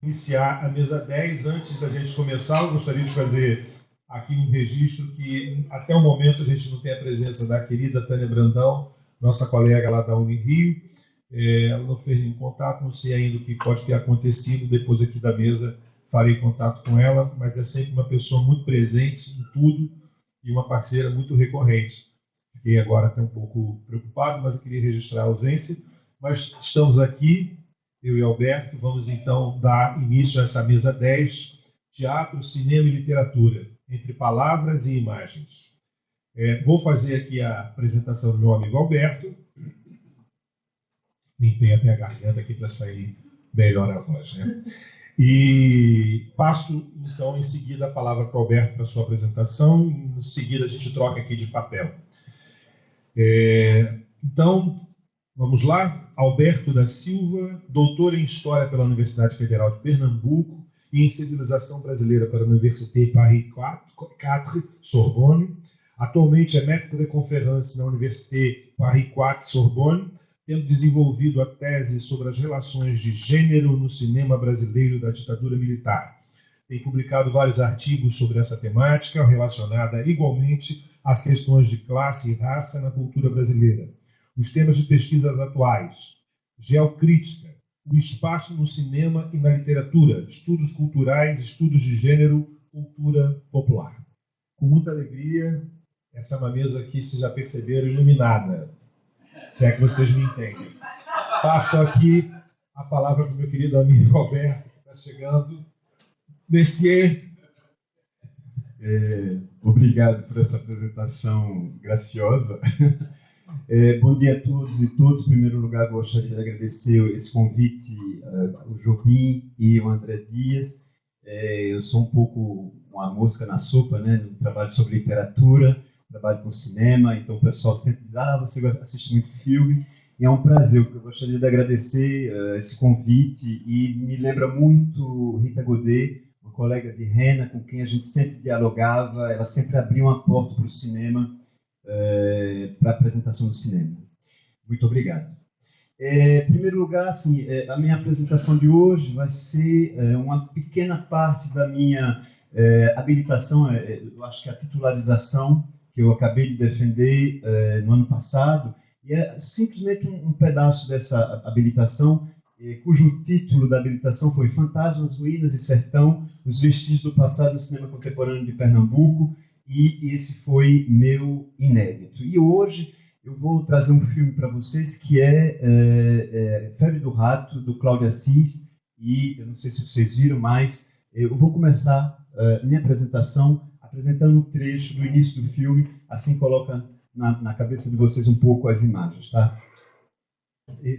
Iniciar a mesa 10. Antes da gente começar, eu gostaria de fazer aqui um registro que, até o momento, a gente não tem a presença da querida Tânia Brandão, nossa colega lá da Unirio. Ela não fez nenhum contato, não sei ainda o que pode ter acontecido. Depois aqui da mesa farei contato com ela, mas é sempre uma pessoa muito presente em tudo e uma parceira muito recorrente. Fiquei agora até um pouco preocupado, mas eu queria registrar a ausência. Mas estamos aqui, eu e Alberto, vamos então dar início a essa mesa 10, teatro, cinema e literatura, entre palavras e imagens. Vou fazer aqui a apresentação do meu amigo Alberto. Limpei até a garganta aqui para sair melhor a voz, né? E passo, então, em seguida a palavra para o Alberto para a sua apresentação. Em seguida, a gente troca aqui de papel. Então, vamos lá. Alberto da Silva, doutor em História pela Universidade Federal de Pernambuco e em Civilização Brasileira pela Université Paris 4, Sorbonne. Atualmente é maître de conférence na Université Paris 4, Sorbonne, tendo desenvolvido a tese sobre as relações de gênero no cinema brasileiro da ditadura militar. Tem publicado vários artigos sobre essa temática, relacionada igualmente às questões de classe e raça na cultura brasileira. Os temas de pesquisas atuais: geocrítica, o espaço no cinema e na literatura, estudos culturais, estudos de gênero, cultura popular. Com muita alegria, essa é uma mesa aqui, vocês já perceberam, iluminada, se é que vocês me entendem. Passo aqui a palavra para o meu querido amigo Alberto, que está chegando. Messier. Obrigado por essa apresentação graciosa. Bom dia a todos e todas. Em primeiro lugar, gostaria de agradecer esse convite ao Jobim e ao André Dias. Eu sou um pouco uma mosca na sopa, né? No trabalho sobre literatura, trabalho com cinema, então o pessoal sempre diz: você assiste muito filme. E é um prazer. Eu gostaria de agradecer esse convite, e me lembra muito Rita Godet, uma colega de Rena, com quem a gente sempre dialogava. Ela sempre abria uma porta para o cinema, para a apresentação do cinema. Muito obrigado. Em primeiro lugar, assim, a minha apresentação de hoje vai ser uma pequena parte da minha habilitação, eu acho que a titularização, que eu acabei de defender no ano passado, e é simplesmente um pedaço dessa habilitação, cujo título da habilitação foi Fantasmas, Ruínas e Sertão, os vestígios do passado no cinema contemporâneo de Pernambuco, e esse foi meu inédito. E hoje eu vou trazer um filme para vocês que é Febre do Rato, do Cláudio Assis, e eu não sei se vocês viram, mas eu vou começar minha apresentação apresentando um trecho do início do filme, assim coloca na cabeça de vocês um pouco as imagens, tá?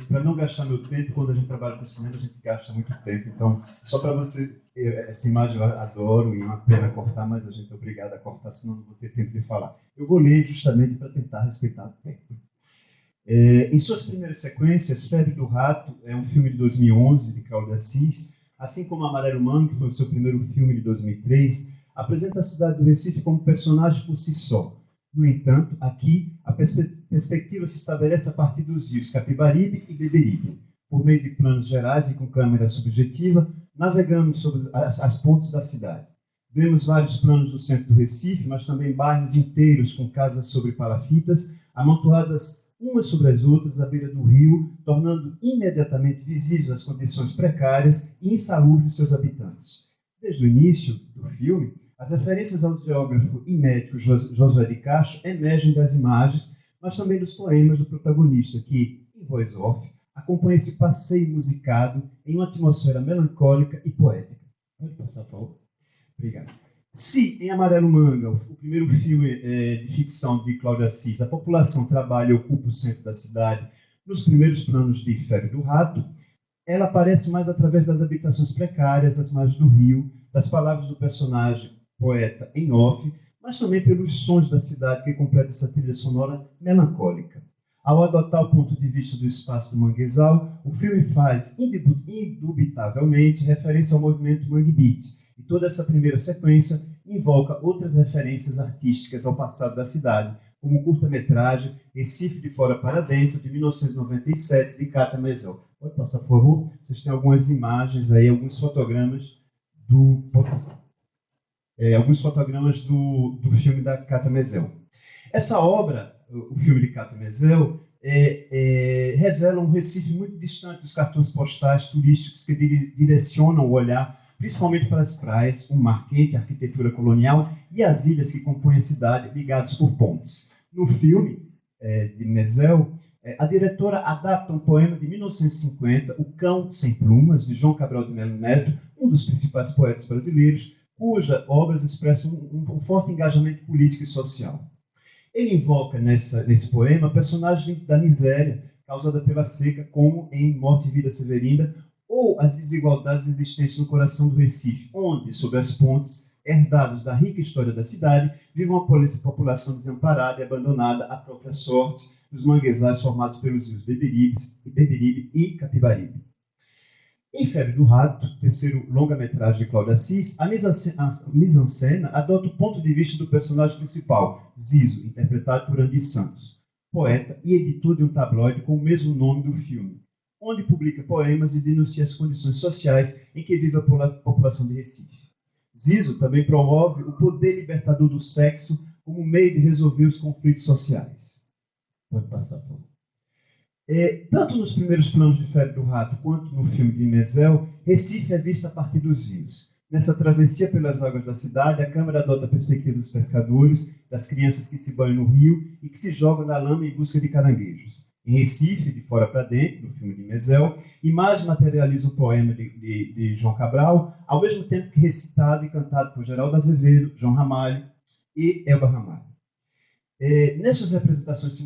Para não gastar meu tempo, quando a gente trabalha com cinema, a gente gasta muito tempo. Então, só para você, essa imagem eu adoro e é uma pena cortar, mas a gente é obrigado a cortar, senão não vou ter tempo de falar. Eu vou ler justamente para tentar respeitar o tempo. Em suas primeiras sequências, Febre do Rato é um filme de 2011, de Cláudio Assis, assim como Amarelo Mangue, que foi o seu primeiro filme de 2003, apresenta a cidade do Recife como personagem por si só. No entanto, aqui, a perspectiva se estabelece a partir dos rios Capibaribe e Beberibe. Por meio de planos gerais e com câmera subjetiva, navegamos sobre as pontes da cidade. Vemos vários planos do centro do Recife, mas também bairros inteiros com casas sobre palafitas, amontoadas umas sobre as outras à beira do rio, tornando imediatamente visíveis as condições precárias e insalubres de seus habitantes. Desde o início do filme, as referências ao geógrafo e médico Josué de Castro emergem das imagens, mas também dos poemas do protagonista, que, em voz off, acompanha esse passeio musicado em uma atmosfera melancólica e poética. Pode passar, por favor? Obrigado. Se, em Amarelo Manga, o primeiro filme de ficção de Cláudio Assis, a população trabalha e ocupa o centro da cidade nos primeiros planos de Febre do Rato, ela aparece mais através das habitações precárias às margens do rio, das palavras do personagem poeta em off, mas também pelos sons da cidade que completa essa trilha sonora melancólica. Ao adotar o ponto de vista do espaço do manguezal, o filme faz indubitavelmente referência ao movimento Mangue Beat, e toda essa primeira sequência invoca outras referências artísticas ao passado da cidade, como o curta-metragem Recife de Fora para Dentro, de 1997, de Cátia Pode passar, por favor. Vocês têm algumas imagens aí, alguns fotogramas do... Pode passar. Alguns fotogramas do filme da Cátia Mezzel. Essa obra, o filme de Cátia Mezzel, revela um Recife muito distante dos cartões postais turísticos que direcionam o olhar principalmente para as praias, o mar quente, a arquitetura colonial e as ilhas que compõem a cidade, ligados por pontes. No filme de Mezzel, a diretora adapta um poema de 1950, O Cão Sem Plumas, de João Cabral de Melo Neto, um dos principais poetas brasileiros, cujas obras expressam um forte engajamento político e social. Ele invoca nesse poema personagens da miséria causada pela seca, como em Morte e Vida Severina, ou as desigualdades existentes no coração do Recife, onde, sob as pontes, herdados da rica história da cidade, vive uma população desamparada e abandonada à própria sorte dos manguezais formados pelos rios Beberibe e Capibaribe. Em Febre do Rato, terceiro longa-metragem de Cláudio Assis, a mise-en-scène adota o ponto de vista do personagem principal, Zizo, interpretado por Andy Santos, poeta e editor de um tabloide com o mesmo nome do filme, onde publica poemas e denuncia as condições sociais em que vive a população de Recife. Zizo também promove o poder libertador do sexo como meio de resolver os conflitos sociais. Pode passar, por favor. Tanto nos primeiros planos de Febre do Rato quanto no filme de Mezzel, Recife é vista a partir dos rios. Nessa travessia pelas águas da cidade, a câmera adota a perspectiva dos pescadores, das crianças que se banham no rio e que se jogam na lama em busca de caranguejos. Em Recife, de fora para dentro, no filme de Mezzel, imagem materializa o poema de João Cabral, ao mesmo tempo que recitado e cantado por Geraldo Azevedo, João Ramalho e Elba Ramalho. Nessas representações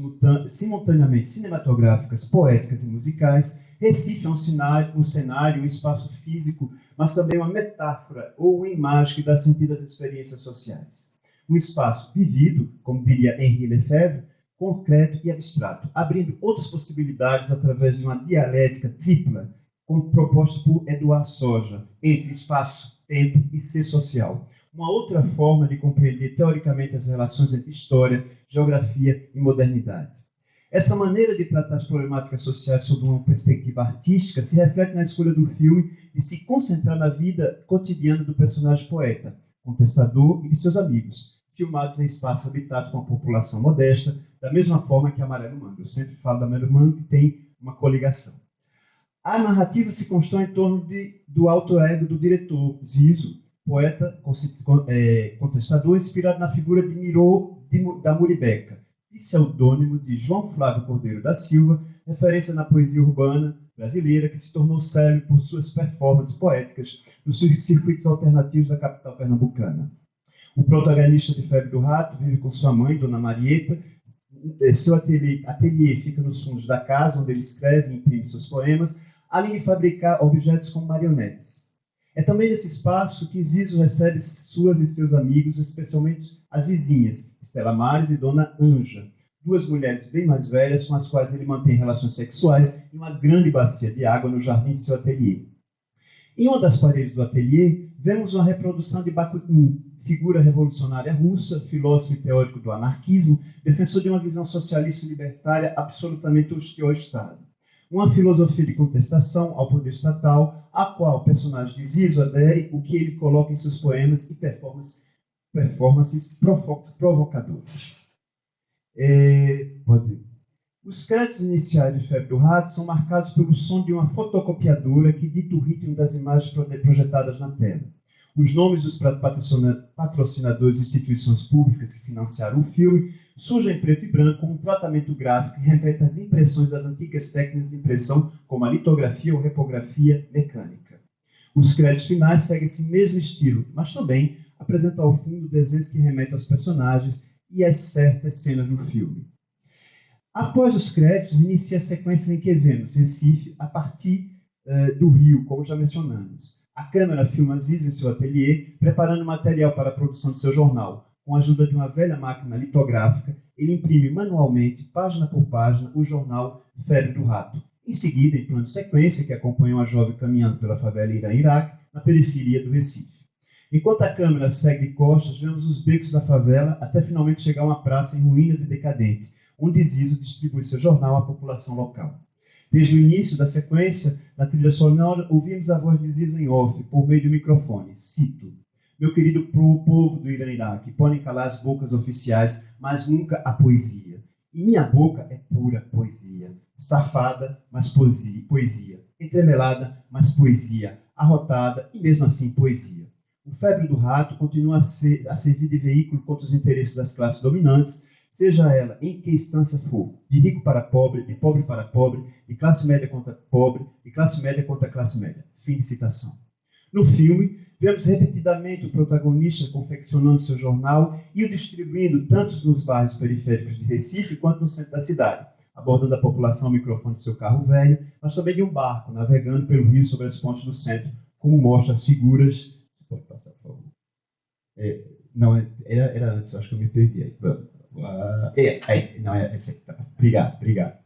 simultaneamente cinematográficas, poéticas e musicais, Recife é um cenário, um espaço físico, mas também uma metáfora ou uma imagem que dá sentido às experiências sociais. Um espaço vivido, como diria Henri Lefebvre, concreto e abstrato, abrindo outras possibilidades através de uma dialética tripla, como proposta por Eduard Soja, entre espaço, tempo e ser social. Uma outra forma de compreender teoricamente as relações entre história, geografia e modernidade. Essa maneira de tratar as problemáticas sociais sob uma perspectiva artística se reflete na escolha do filme de se concentrar na vida cotidiana do personagem poeta, contestador e de seus amigos, filmados em espaços habitados por uma população modesta, da mesma forma que Amarelo Mangue. Eu sempre falo da Amarelo Mangue, que tem uma coligação. A narrativa se constrói em torno do auto-ego do diretor, Zizo, poeta contestador, inspirado na figura de Miró da Muribeca, pseudônimo de João Flávio Cordeiro da Silva, referência na poesia urbana brasileira, que se tornou célebre por suas performances poéticas nos circuitos alternativos da capital pernambucana. O protagonista de Febre do Rato vive com sua mãe, Dona Marieta. Seu ateliê fica nos fundos da casa, onde ele escreve e imprime seus poemas, além de fabricar objetos como marionetes. É também nesse espaço que Zizo recebe suas e seus amigos, especialmente as vizinhas, Estela Mares e Dona Anja, duas mulheres bem mais velhas com as quais ele mantém relações sexuais em uma grande bacia de água no jardim de seu ateliê. Em uma das paredes do ateliê, vemos uma reprodução de Bakunin, figura revolucionária russa, filósofo e teórico do anarquismo, defensor de uma visão socialista e libertária absolutamente hostil ao Estado. Uma filosofia de contestação ao poder estatal, a qual o personagem de Zizo adere, o que ele coloca em seus poemas e performances provocadoras. Os créditos iniciais de Febre do Rato são marcados pelo som de uma fotocopiadora que dita o ritmo das imagens projetadas na tela. Os nomes dos patrocinadores e instituições públicas que financiaram o filme surgem em preto e branco como um tratamento gráfico que remete às impressões das antigas técnicas de impressão, como a litografia ou repografia mecânica. Os créditos finais seguem esse mesmo estilo, mas também apresentam ao fundo desenhos que remetem aos personagens e às certas cenas do filme. Após os créditos, inicia a sequência em que vemos Recife a partir do rio, como já mencionamos. A câmera filma Zizo em seu ateliê, preparando material para a produção de seu jornal. Com a ajuda de uma velha máquina litográfica, ele imprime manualmente, página por página, o jornal Febre do Rato. Em seguida, em plano de sequência, que acompanha uma jovem caminhando pela favela Iraque, na periferia do Recife. Enquanto a câmera segue de costas, vemos os becos da favela até finalmente chegar a uma praça em ruínas e decadente, onde Zizo distribui seu jornal à população local. Desde o início da sequência, na trilha sonora, ouvimos a voz de Zizo em off, por meio do microfone. Cito: meu querido povo do Irã-Iraque, podem calar as bocas oficiais, mas nunca a poesia. E minha boca é pura poesia. Safada, mas poesia. Entremelada, mas poesia. Arrotada e mesmo assim poesia. O Febre do Rato continua a servir de veículo contra os interesses das classes dominantes, seja ela em que instância for, de rico para pobre, de pobre para pobre, de classe média contra pobre, de classe média contra classe média. Fim de citação. No filme, vemos repetidamente o protagonista confeccionando seu jornal e o distribuindo tanto nos bairros periféricos de Recife quanto no centro da cidade, abordando a população ao microfone de seu carro velho, mas também de um barco, navegando pelo rio sobre as pontes do centro, como mostra as figuras... Você pode passar, por favor? Não, era antes, eu acho que eu me perdi aí. Não, é esse aqui, tá. Obrigado.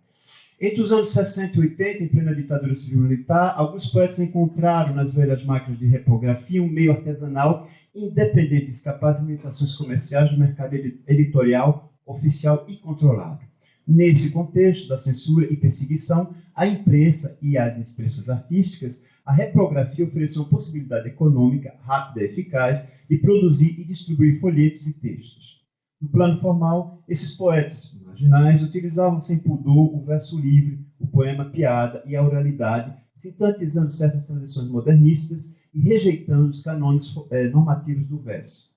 Entre os anos 60 e 80, em plena ditadura civil-militar, alguns poetas encontraram nas velhas máquinas de repografia um meio artesanal independente de escapar às limitações comerciais do mercado editorial, oficial e controlado. Nesse contexto da censura e perseguição, à imprensa e às expressões artísticas, a reprografia ofereceu uma possibilidade econômica, rápida e eficaz de produzir e distribuir folhetos e textos. No plano formal, esses poetas marginais utilizavam sem pudor o verso livre, o poema piada e a oralidade, sintetizando certas tradições modernistas e rejeitando os cânones normativos do verso.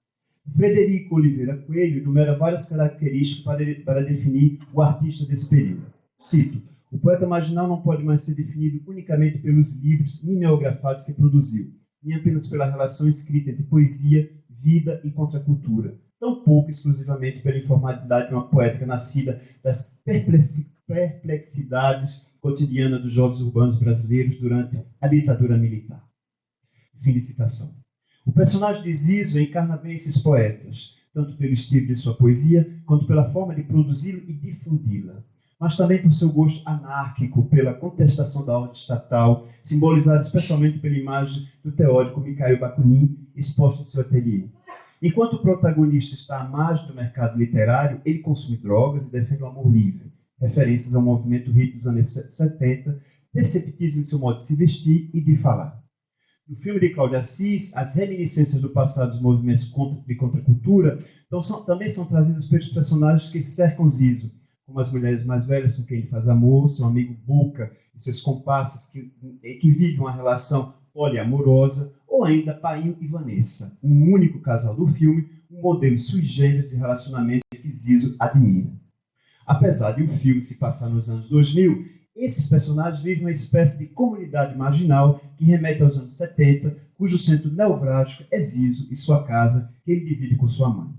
Frederico Oliveira Coelho enumera várias características para definir o artista desse período. Cito: o poeta marginal não pode mais ser definido unicamente pelos livros mimeografados que produziu, nem apenas pela relação escrita entre poesia, vida e contracultura, tampouco exclusivamente pela informalidade de uma poética nascida das perplexidades cotidianas dos jovens urbanos brasileiros durante a ditadura militar. Fim de citação. O personagem de Zizo encarna bem esses poetas, tanto pelo estilo de sua poesia, quanto pela forma de produzi-la e difundi-la, mas também por seu gosto anárquico, pela contestação da ordem estatal, simbolizada especialmente pela imagem do teórico Mikhail Bakunin, exposto em seu ateliê. Enquanto o protagonista está à margem do mercado literário, ele consome drogas e defende o amor livre, referências ao movimento hippie dos anos 70, perceptíveis em seu modo de se vestir e de falar. No filme de Cláudio Assis, as reminiscências do passado dos movimentos de contracultura também são trazidas pelos personagens que cercam Zizo, como as mulheres mais velhas com quem ele faz amor, seu amigo Boca e seus comparsas que vivem uma relação poliamorosa, ou ainda Painho e Vanessa, um único casal do filme, um modelo sui generis de relacionamento que Zizo admira. Apesar de o filme se passar nos anos 2000, esses personagens vivem uma espécie de comunidade marginal que remete aos anos 70, cujo centro nevrálgico é Zizo e sua casa, que ele divide com sua mãe.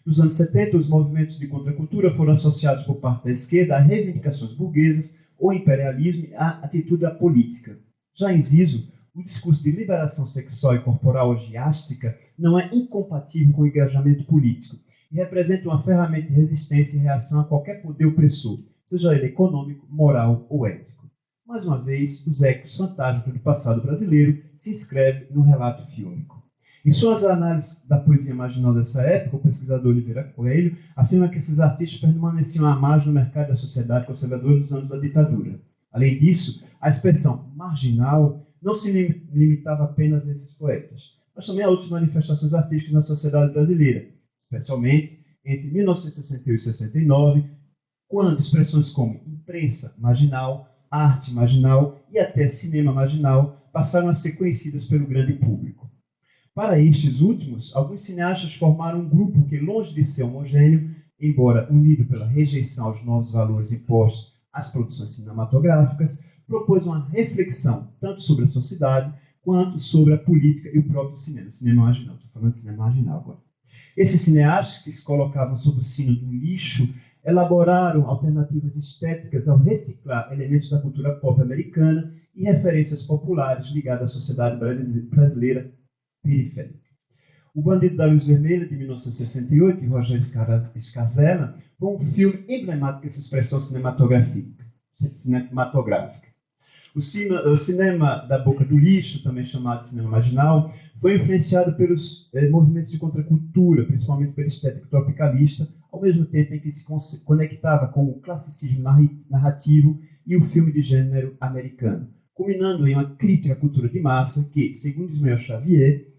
Nos anos 70, os movimentos de contracultura foram associados por parte da esquerda a reivindicações burguesas, ao imperialismo e à atitude política. Já em Zizo, o discurso de liberação sexual e corporal orgiástica não é incompatível com o engajamento político e representa uma ferramenta de resistência e reação a qualquer poder opressor, seja ele econômico, moral ou ético. Mais uma vez, os ecos fantásticos do passado brasileiro se inscrevem no relato fílmico. Em suas análises da poesia marginal dessa época, o pesquisador Oliveira Coelho afirma que esses artistas permaneciam à margem no mercado da sociedade conservadora dos anos da ditadura. Além disso, a expressão marginal não se limitava apenas a esses poetas, mas também a outras manifestações artísticas na sociedade brasileira, especialmente entre 1961 e 69, quando expressões como imprensa marginal, arte marginal e até cinema marginal passaram a ser conhecidas pelo grande público. Para estes últimos, alguns cineastas formaram um grupo que, longe de ser homogêneo, embora unido pela rejeição aos novos valores impostos às produções cinematográficas, propôs uma reflexão tanto sobre a sociedade quanto sobre a política e o próprio cinema. Cinema marginal, estou falando de cinema marginal agora. Esses cineastas, que se colocavam sob o sino do lixo, elaboraram alternativas estéticas ao reciclar elementos da cultura pop americana e referências populares ligadas à sociedade brasileira periférica. O Bandido da Luz Vermelha, de 1968, de Rogério Scarlatti, foi um filme emblemático dessa expressão cinematográfica. O cinema da boca do lixo, também chamado de cinema marginal, foi influenciado pelos movimentos de contracultura, principalmente pela estética tropicalista, ao mesmo tempo em que se conectava com o classicismo narrativo e o filme de gênero americano, culminando em uma crítica à cultura de massa que, segundo Ismael Xavier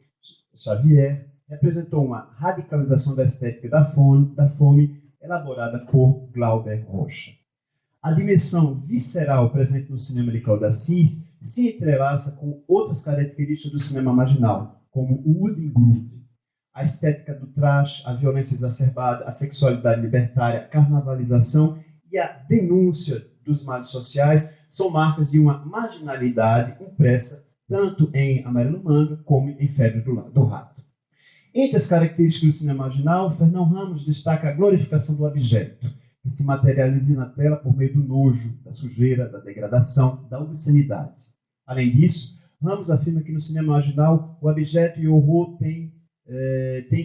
representou uma radicalização da estética da fome elaborada por Glauber Rocha. A dimensão visceral presente no cinema de Cláudio Assis se entrelaça com outras características do cinema marginal, como o wooden groove, a estética do trash, a violência exacerbada, a sexualidade libertária, a carnavalização e a denúncia dos males sociais são marcas de uma marginalidade impressa tanto em Amarelo Manga como em Febre do Rato. Entre as características do cinema marginal, Fernão Ramos destaca a glorificação do abjeto, que se materializa na tela por meio do nojo, da sujeira, da degradação, da obscenidade. Além disso, Ramos afirma que no cinema marginal o abjeto e o horror têm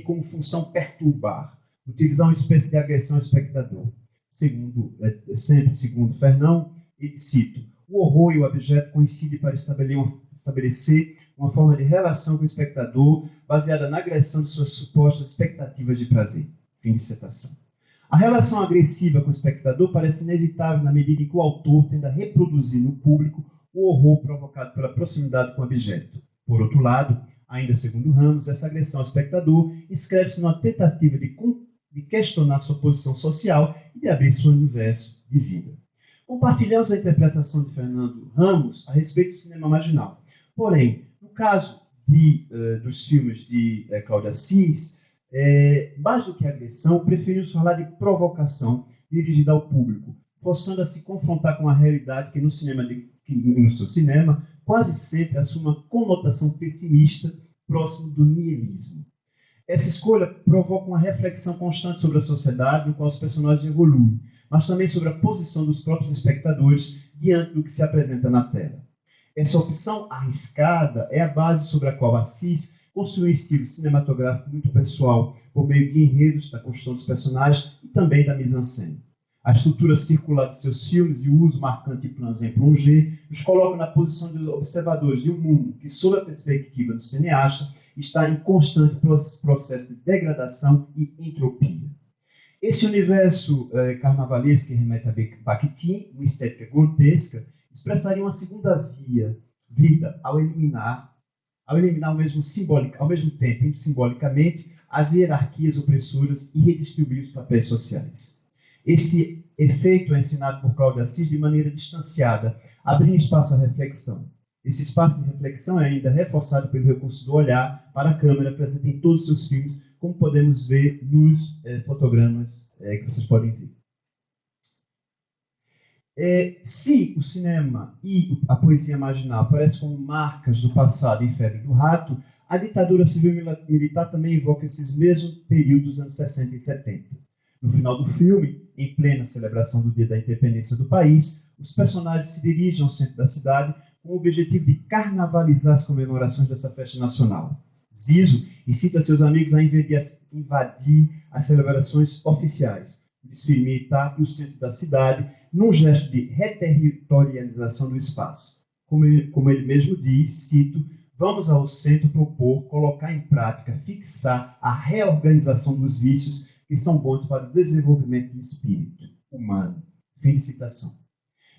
como função perturbar, utilizar uma espécie de agressão ao espectador. Sempre segundo Fernão, ele cita, o horror e o abjeto coincidem para estabelecer uma forma de relação com o espectador baseada na agressão de suas supostas expectativas de prazer. Fim de citação. A relação agressiva com o espectador parece inevitável na medida em que o autor tenta reproduzir no público o horror provocado pela proximidade com o objeto. Por outro lado, ainda segundo Ramos, essa agressão ao espectador inscreve-se numa tentativa de questionar sua posição social e de abrir seu universo de vida. Compartilhamos a interpretação de Fernando Ramos a respeito do cinema marginal. Porém, no caso dos filmes de Cláudio Assis, mais do que agressão, preferimos falar de provocação dirigida ao público, forçando a se confrontar com a realidade que no seu cinema quase sempre assume uma conotação pessimista próximo do niilismo. Essa escolha provoca uma reflexão constante sobre a sociedade no qual os personagens evoluem, mas também sobre a posição dos próprios espectadores diante do que se apresenta na tela. Essa opção arriscada é a base sobre a qual Assis construiu um estilo cinematográfico muito pessoal, por meio de enredos, da construção dos personagens e também da mise-en-scène. A estrutura circular de seus filmes e o uso marcante de planos em plongé nos colocam na posição de observadores de um mundo que, sob a perspectiva do cineasta, está em constante processo de degradação e entropia. Esse universo carnavalesco que remete a Bakhtin, uma estética grotesca, expressaria uma segunda vida ao eliminar ao mesmo tempo, simbolicamente, as hierarquias opressoras e redistribuir os papéis sociais. Este efeito é ensinado por Cláudio Assis de maneira distanciada, abrindo espaço à reflexão. Esse espaço de reflexão é ainda reforçado pelo recurso do olhar para a câmera presente em todos os seus filmes, como podemos ver nos fotogramas que vocês podem ver. Se o cinema e a poesia marginal aparecem como marcas do passado em Febre do Rato, a ditadura civil-militar também evoca esses mesmos períodos dos anos 60 e 70. No final do filme, em plena celebração do Dia da Independência do país, os personagens se dirigem ao centro da cidade com o objetivo de carnavalizar as comemorações dessa festa nacional. Zizo incita seus amigos a invadir as celebrações oficiais, o desfile militar e o centro da cidade, num gesto de reterritorialização do espaço. Como ele mesmo diz, cito, vamos ao centro propor, colocar em prática, fixar a reorganização dos vícios que são bons para o desenvolvimento do espírito humano. Fim de citação.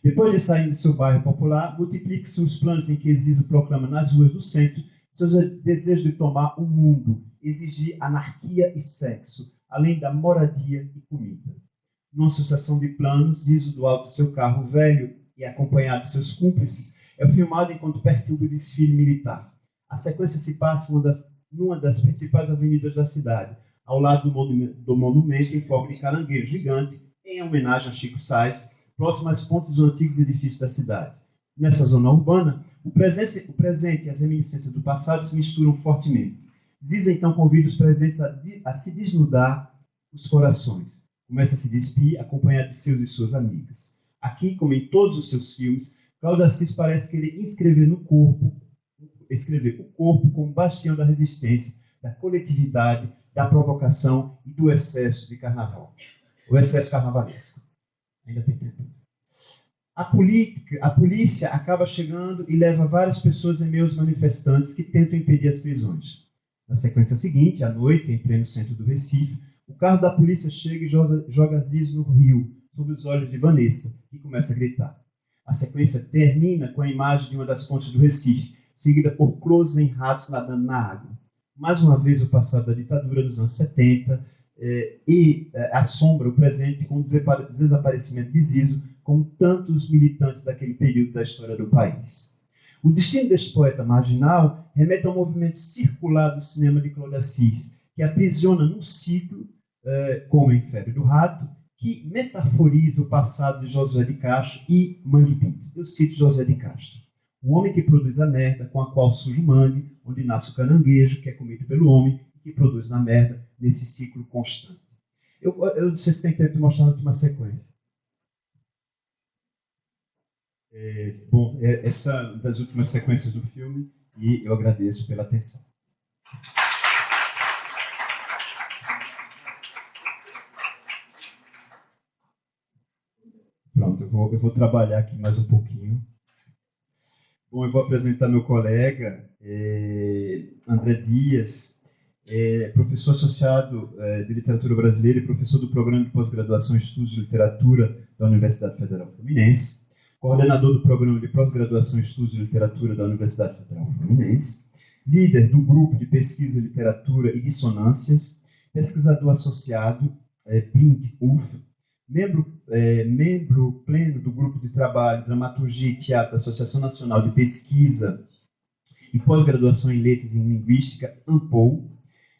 Depois de sair do seu bairro popular, multiplique-se os planos em que Zizo proclama nas ruas do centro seus desejos de tomar o mundo, exigir anarquia e sexo, além da moradia e comida. Numa sucessão de planos, Zizo, do alto do seu carro velho e acompanhado de seus cúmplices, é filmado enquanto perturba o desfile militar. A sequência se passa numa das principais avenidas da cidade, ao lado do monumento em forma de caranguejo gigante, em homenagem a Chico Sainz, próximo às pontes dos antigos edifícios da cidade. Nessa zona urbana, o presente e as reminiscências do passado se misturam fortemente. Zizo então convida os presentes a se desnudar os corações. Começa a se despir, acompanhado de seus e suas amigas. Aqui, como em todos os seus filmes, Cláudio Assis parece querer escrever o corpo como bastião da resistência, da coletividade, da provocação e do excesso de carnaval. O excesso carnavalesco. Ainda tem tempo. A polícia acaba chegando e leva várias pessoas em meio aos manifestantes que tentam impedir as prisões. Na sequência seguinte, à noite, em pleno centro do Recife, o carro da polícia chega e joga Zizo no rio, sob os olhos de Vanessa, que começa a gritar. A sequência termina com a imagem de uma das pontes do Recife, seguida por close em ratos nadando na água. Mais uma vez, o passado da ditadura dos anos 70 assombra o presente com o desaparecimento de Zizo, como tantos militantes daquele período da história do país. O destino deste poeta marginal remete ao movimento circular do cinema de Cláudio Assis, que aprisiona num ciclo, como em Febre do Rato, que metaforiza o passado de José de Castro e Mangue Pinto. Eu cito José de Castro. O homem que produz a merda, com a qual surge o mangue, onde nasce o caranguejo, que é comido pelo homem, e que produz na merda, nesse ciclo constante. Eu não sei se tem tempo de mostrar na última sequência. Essa é das últimas sequências do filme, e eu agradeço pela atenção. Pronto, eu vou trabalhar aqui mais um pouquinho. Bom, eu vou apresentar meu colega, André Dias, professor associado de literatura brasileira e professor do programa de pós-graduação em estudos de literatura da Universidade Federal Fluminense, coordenador do programa de pós-graduação em estudos de literatura da Universidade Federal Fluminense, líder do grupo de pesquisa literatura e dissonâncias, pesquisador associado, PRINT-UF, membro pleno do grupo de trabalho Dramaturgia e Teatro da Associação Nacional de Pesquisa e Pós-Graduação em Letras e em Linguística, ANPOL,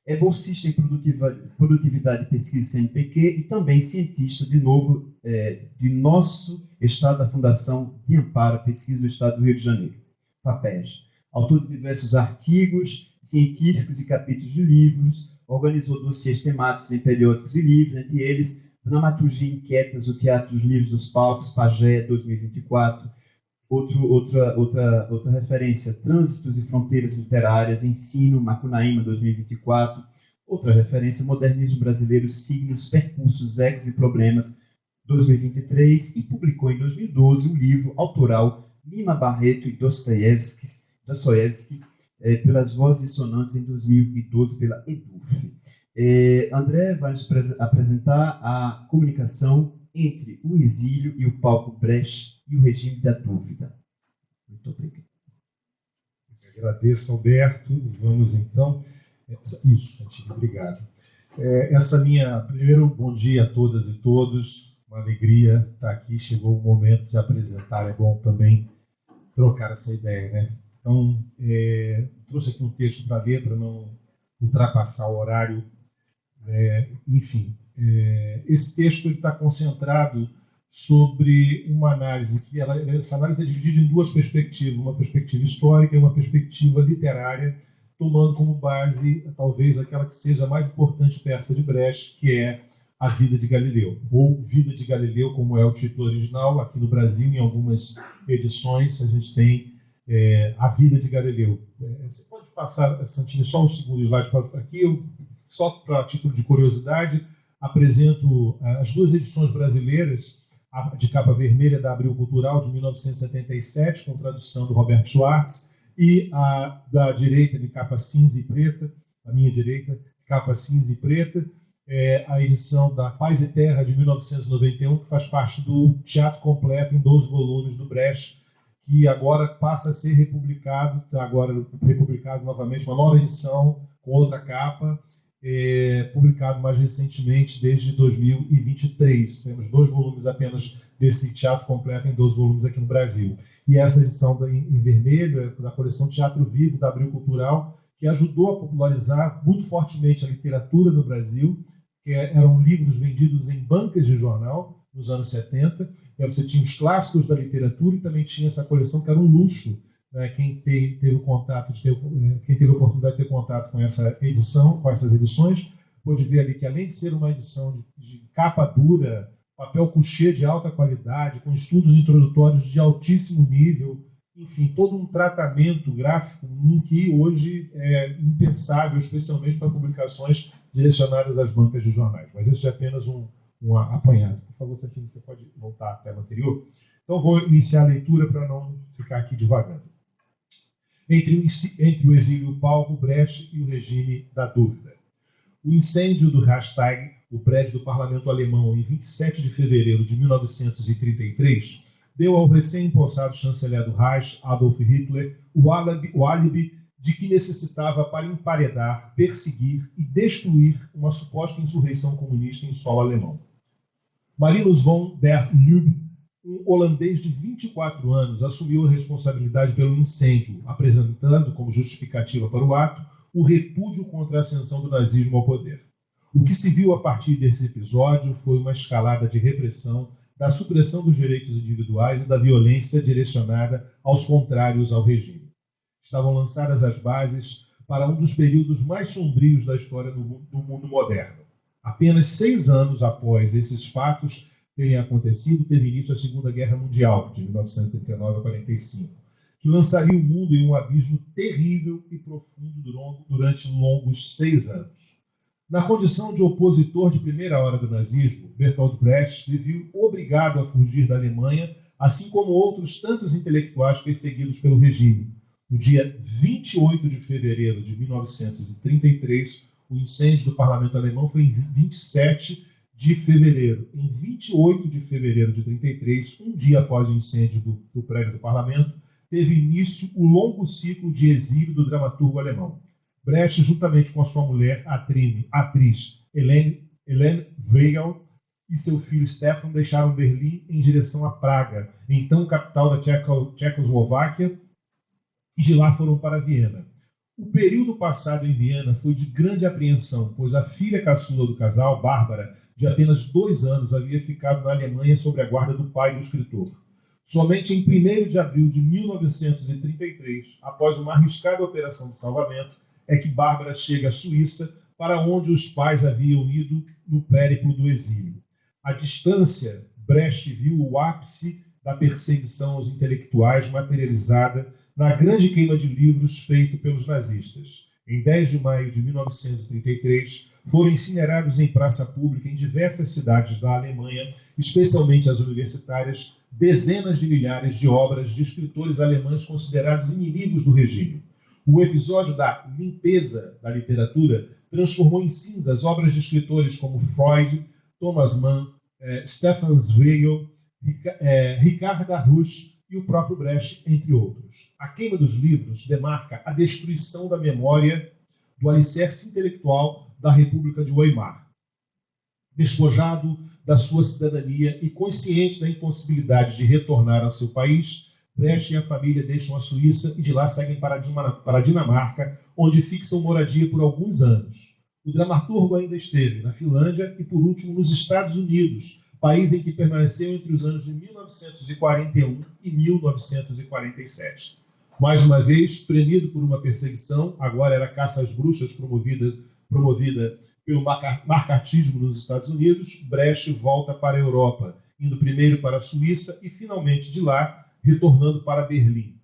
é bolsista em Produtividade e Pesquisa CNPq e também cientista, de nosso estado da Fundação de Amparo à Pesquisa do Estado do Rio de Janeiro, FAPESG. Autor de diversos artigos científicos e capítulos de livros, organizou dossiês temáticos em periódicos e livros, entre eles Dramaturgia Inquietas, o Teatro dos Livros dos Palcos, Pagé, 2024. Outra referência, Trânsitos e Fronteiras Literárias, Ensino, Macunaíma, 2024. Outra referência, Modernismo Brasileiro, Signos, Percursos, Ecos e Problemas, 2023. E publicou em 2012 o livro autoral Lima Barreto e Dostoiévski, pelas Vozes Dissonantes, em 2012, pela EDUF. André vai nos apresentar a comunicação entre o exílio e o palco Brecht e o regime da dúvida. Muito obrigado. Eu agradeço, Alberto. Vamos, então... Isso, Santinho, obrigado. Primeiro, bom dia a todas e todos. Uma alegria estar aqui. Chegou o momento de apresentar. É bom também trocar essa ideia, né? Então, trouxe aqui um texto para ler, para não ultrapassar o horário. Enfim, esse texto está concentrado sobre uma análise essa análise é dividida em duas perspectivas, uma perspectiva histórica e uma perspectiva literária, tomando como base talvez aquela que seja a mais importante peça de Brecht, que é A Vida de Galileu, ou Vida de Galileu, como é o título original. Aqui no Brasil, em algumas edições, a gente tem A Vida de Galileu. Você pode passar, Santini, só um segundo slide aqui. Só para título de curiosidade, apresento as duas edições brasileiras, a de capa vermelha da Abril Cultural, de 1977, com tradução do Roberto Schwartz, e a da direita, de capa cinza e preta, a minha direita, capa cinza e preta, a edição da Paz e Terra, de 1991, que faz parte do Teatro Completo, em 12 volumes do Brecht, que agora passa a ser republicado, está agora republicado novamente, uma nova edição, com outra capa, publicado mais recentemente, desde 2023. Temos 2 volumes apenas desse Teatro Completo, em 12 volumes aqui no Brasil. E essa edição em vermelho é da coleção Teatro Vivo, da Abril Cultural, que ajudou a popularizar muito fortemente a literatura no Brasil, que eram livros vendidos em bancas de jornal nos anos 70. Você tinha os clássicos da literatura e também tinha essa coleção que era um luxo. Quem teve a oportunidade de ter contato com essa edição, com essas edições, pôde ver ali que, além de ser uma edição de capa dura, papel couché de alta qualidade, com estudos introdutórios de altíssimo nível, enfim, todo um tratamento gráfico que hoje é impensável, especialmente para publicações direcionadas às bancas de jornais. Mas isso é apenas um apanhado. Por favor, Santino, você pode voltar à tela anterior? Então, vou iniciar a leitura para não ficar aqui divagando. Entre o exílio e o palco, Brecht e o regime da dúvida. O incêndio do Reichstag, o prédio do parlamento alemão, em 27 de fevereiro de 1933, deu ao recém-empossado chanceler do Reich, Adolf Hitler, o álibi de que necessitava para emparedar, perseguir e destruir uma suposta insurreição comunista em solo alemão. Marinus von der Lubbe, um holandês de 24 anos, assumiu a responsabilidade pelo incêndio, apresentando como justificativa para o ato o repúdio contra a ascensão do nazismo ao poder. O que se viu a partir desse episódio foi uma escalada de repressão, da supressão dos direitos individuais e da violência direcionada aos contrários ao regime. Estavam lançadas as bases para um dos períodos mais sombrios da história do mundo moderno. Apenas 6 anos após esses fatos terem acontecido, teve início a Segunda Guerra Mundial, de 1939 a 1945, que lançaria o mundo em um abismo terrível e profundo durante longos 6 anos. Na condição de opositor de primeira hora do nazismo, Bertolt Brecht se viu obrigado a fugir da Alemanha, assim como outros tantos intelectuais perseguidos pelo regime. No dia 28 de fevereiro de 1933, o incêndio do parlamento alemão foi em 27 de fevereiro. Em 28 de fevereiro de 1933, um dia após o incêndio do prédio do parlamento, teve início o longo ciclo de exílio do dramaturgo alemão. Brecht, juntamente com a sua mulher, a atriz Helene Weigel, e seu filho Stefan, deixaram Berlim em direção a Praga, então capital da Tchecoslováquia, e de lá foram para Viena. O período passado em Viena foi de grande apreensão, pois a filha caçula do casal, Bárbara, de apenas 2 anos, havia ficado na Alemanha sob a guarda do pai do escritor. Somente em 1º de abril de 1933, após uma arriscada operação de salvamento, é que Bárbara chega à Suíça, para onde os pais haviam ido no périplo do exílio. À distância, Brecht viu o ápice da perseguição aos intelectuais materializada na grande queima de livros feito pelos nazistas. Em 10 de maio de 1933, foram incinerados em praça pública em diversas cidades da Alemanha, especialmente as universitárias, dezenas de milhares de obras de escritores alemães considerados inimigos do regime. O episódio da limpeza da literatura transformou em cinzas obras de escritores como Freud, Thomas Mann, Stefan Zweig, Richard Arruch e o próprio Brecht, entre outros. A queima dos livros demarca a destruição da memória do alicerce intelectual da República de Weimar. Despojado da sua cidadania e consciente da impossibilidade de retornar ao seu país, Brecht e a família deixam a Suíça e de lá seguem para a Dinamarca, onde fixam moradia por alguns anos. O dramaturgo ainda esteve na Finlândia e, por último, nos Estados Unidos, país em que permaneceu entre os anos de 1941 e 1947. Mais uma vez, premido por uma perseguição, agora era caça às bruxas promovida pelo macartismo nos Estados Unidos, Brecht volta para a Europa, indo primeiro para a Suíça e, finalmente, de lá, retornando para Berlim.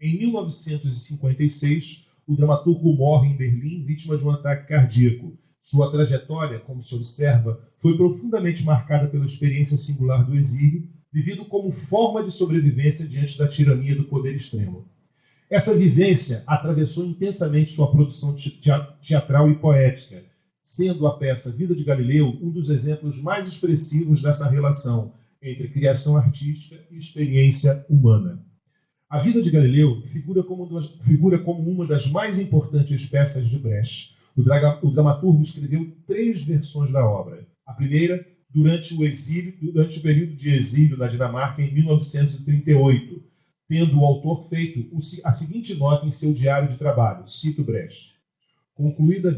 Em 1956, o dramaturgo morre em Berlim, vítima de um ataque cardíaco. Sua trajetória, como se observa, foi profundamente marcada pela experiência singular do exílio, vivido como forma de sobrevivência diante da tirania do poder extremo. Essa vivência atravessou intensamente sua produção teatral e poética, sendo a peça Vida de Galileu um dos exemplos mais expressivos dessa relação entre criação artística e experiência humana. A Vida de Galileu figura como uma das mais importantes peças de Brecht. O dramaturgo escreveu 3 versões da obra. A primeira, durante o período de exílio na Dinamarca, em 1938, tendo o autor feito a seguinte nota em seu diário de trabalho, cito Brecht: concluída a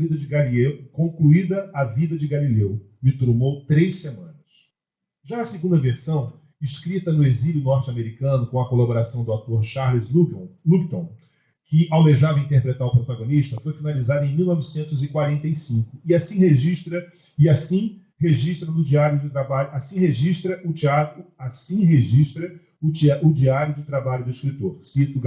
vida de Galileu, me tomou 3 semanas. Já a segunda versão, escrita no exílio norte-americano com a colaboração do ator Charles Lupton, que almejava interpretar o protagonista, foi finalizada em 1945 e assim registra no diário de trabalho, o diário de trabalho do escritor. Cito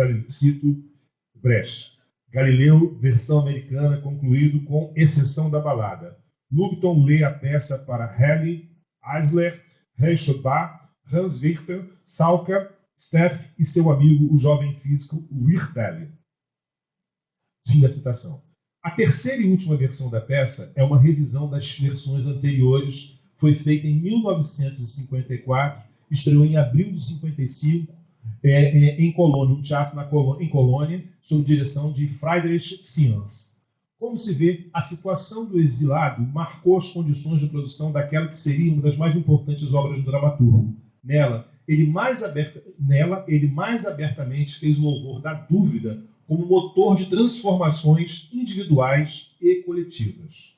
Brecht. Galileu, versão americana, concluído com exceção da balada. Lupton lê a peça para Halle, Eisler, Reichenbach, Hans Richter, Salka, Steff e seu amigo, o jovem físico Wirtele. Fim da citação. A terceira e última versão da peça é uma revisão das versões anteriores, foi feita em 1954 estreou em abril de 55, em Colônia, um teatro em Colônia, sob direção de Friedrich Siemens. Como se vê, a situação do exilado marcou as condições de produção daquela que seria uma das mais importantes obras do dramaturgo. Nela, ele mais abertamente fez o louvor da dúvida como motor de transformações individuais e coletivas.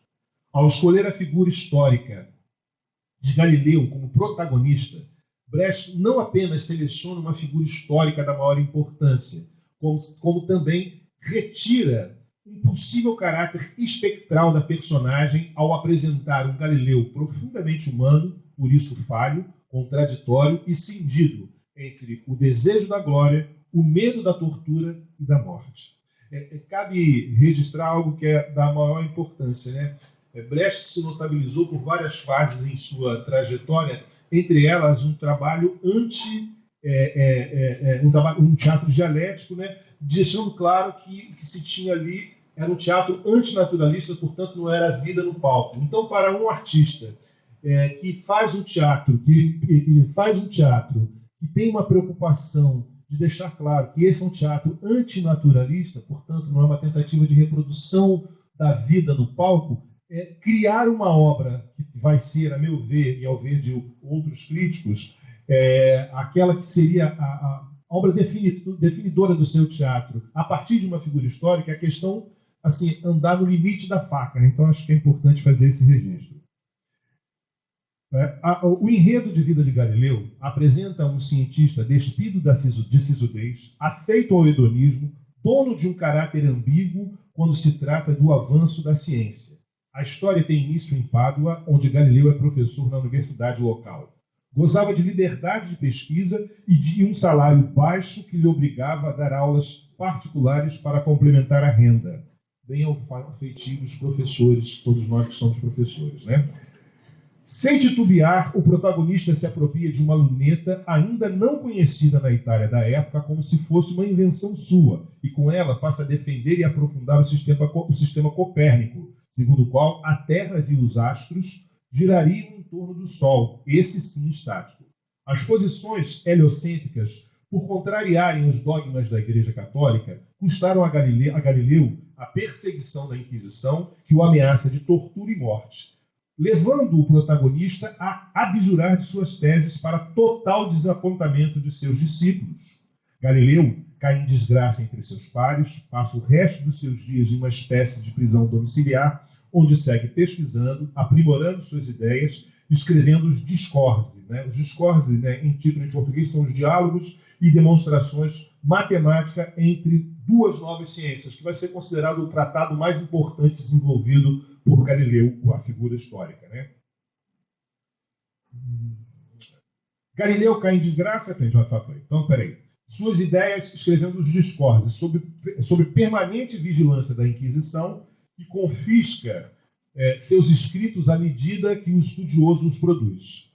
Ao escolher a figura histórica de Galileu como protagonista, Brecht não apenas seleciona uma figura histórica da maior importância, como também retira um possível caráter espectral da personagem ao apresentar um Galileu profundamente humano, por isso falho, contraditório e cindido entre o desejo da glória, o medo da tortura e da morte. Cabe registrar algo que é da maior importância, né? Brecht se notabilizou por várias fases em sua trajetória, entre elas um trabalho um teatro dialético, né? Deixando claro que se tinha ali era um teatro antinaturalista, portanto não era vida no palco. Então, para um artista que faz um teatro, que tem uma preocupação de deixar claro que esse é um teatro antinaturalista, portanto não é uma tentativa de reprodução da vida no palco, criar uma obra que vai ser, a meu ver e ao ver de outros críticos, aquela que seria a obra definidora do seu teatro, a partir de uma figura histórica, a questão assim, andar no limite da faca, né? Então acho que é importante fazer esse registro. O enredo de vida de Galileu apresenta um cientista despido de sisudez, afeito ao hedonismo, dono de um caráter ambíguo quando se trata do avanço da ciência. A história tem início em Pádua, onde Galileu é professor na universidade local. Gozava de liberdade de pesquisa e de um salário baixo que lhe obrigava a dar aulas particulares para complementar a renda. Bem ao feitio dos professores, todos nós que somos professores, né? Sem titubear, o protagonista se apropria de uma luneta ainda não conhecida na Itália da época como se fosse uma invenção sua, e com ela passa a defender e aprofundar o sistema Copérnico, segundo o qual a Terra e os astros girariam em torno do Sol, esse sim estático. As posições heliocêntricas, por contrariarem os dogmas da Igreja Católica, custaram a Galileu a perseguição da Inquisição, que o ameaça de tortura e morte, levando o protagonista a abjurar de suas teses para total desapontamento de seus discípulos. Galileu cai em desgraça entre seus pares, passa o resto dos seus dias em uma espécie de prisão domiciliar, onde segue pesquisando, aprimorando suas ideias, escrevendo os discorsi. Né? Os discorsi, né, em título em português, são os diálogos e demonstrações matemáticas entre duas novas ciências, que vai ser considerado o tratado mais importante desenvolvido por Galileu, a figura histórica. Né? Galileu cai em desgraça, então, peraí. Suas ideias escrevendo os discordes sob permanente vigilância da Inquisição, que confisca seus escritos à medida que o estudioso os produz.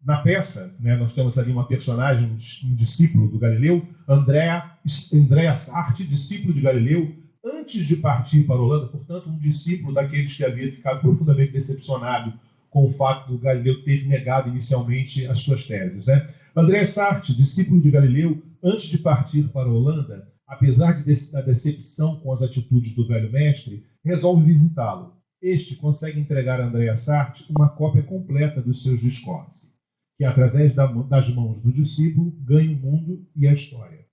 Na peça, né, nós temos ali uma personagem, um discípulo do Galileu, Andrea Sarti, discípulo de Galileu, antes de partir para a Holanda, portanto, um discípulo daqueles que havia ficado profundamente decepcionado com o fato do Galileu ter negado inicialmente as suas teses. Né? Andrea Sarti, discípulo de Galileu, antes de partir para a Holanda, apesar da decepção com as atitudes do velho mestre, resolve visitá-lo. Este consegue entregar a Andrea Sarti uma cópia completa dos seus discursos, que, através das mãos do discípulo, ganha o mundo e a história.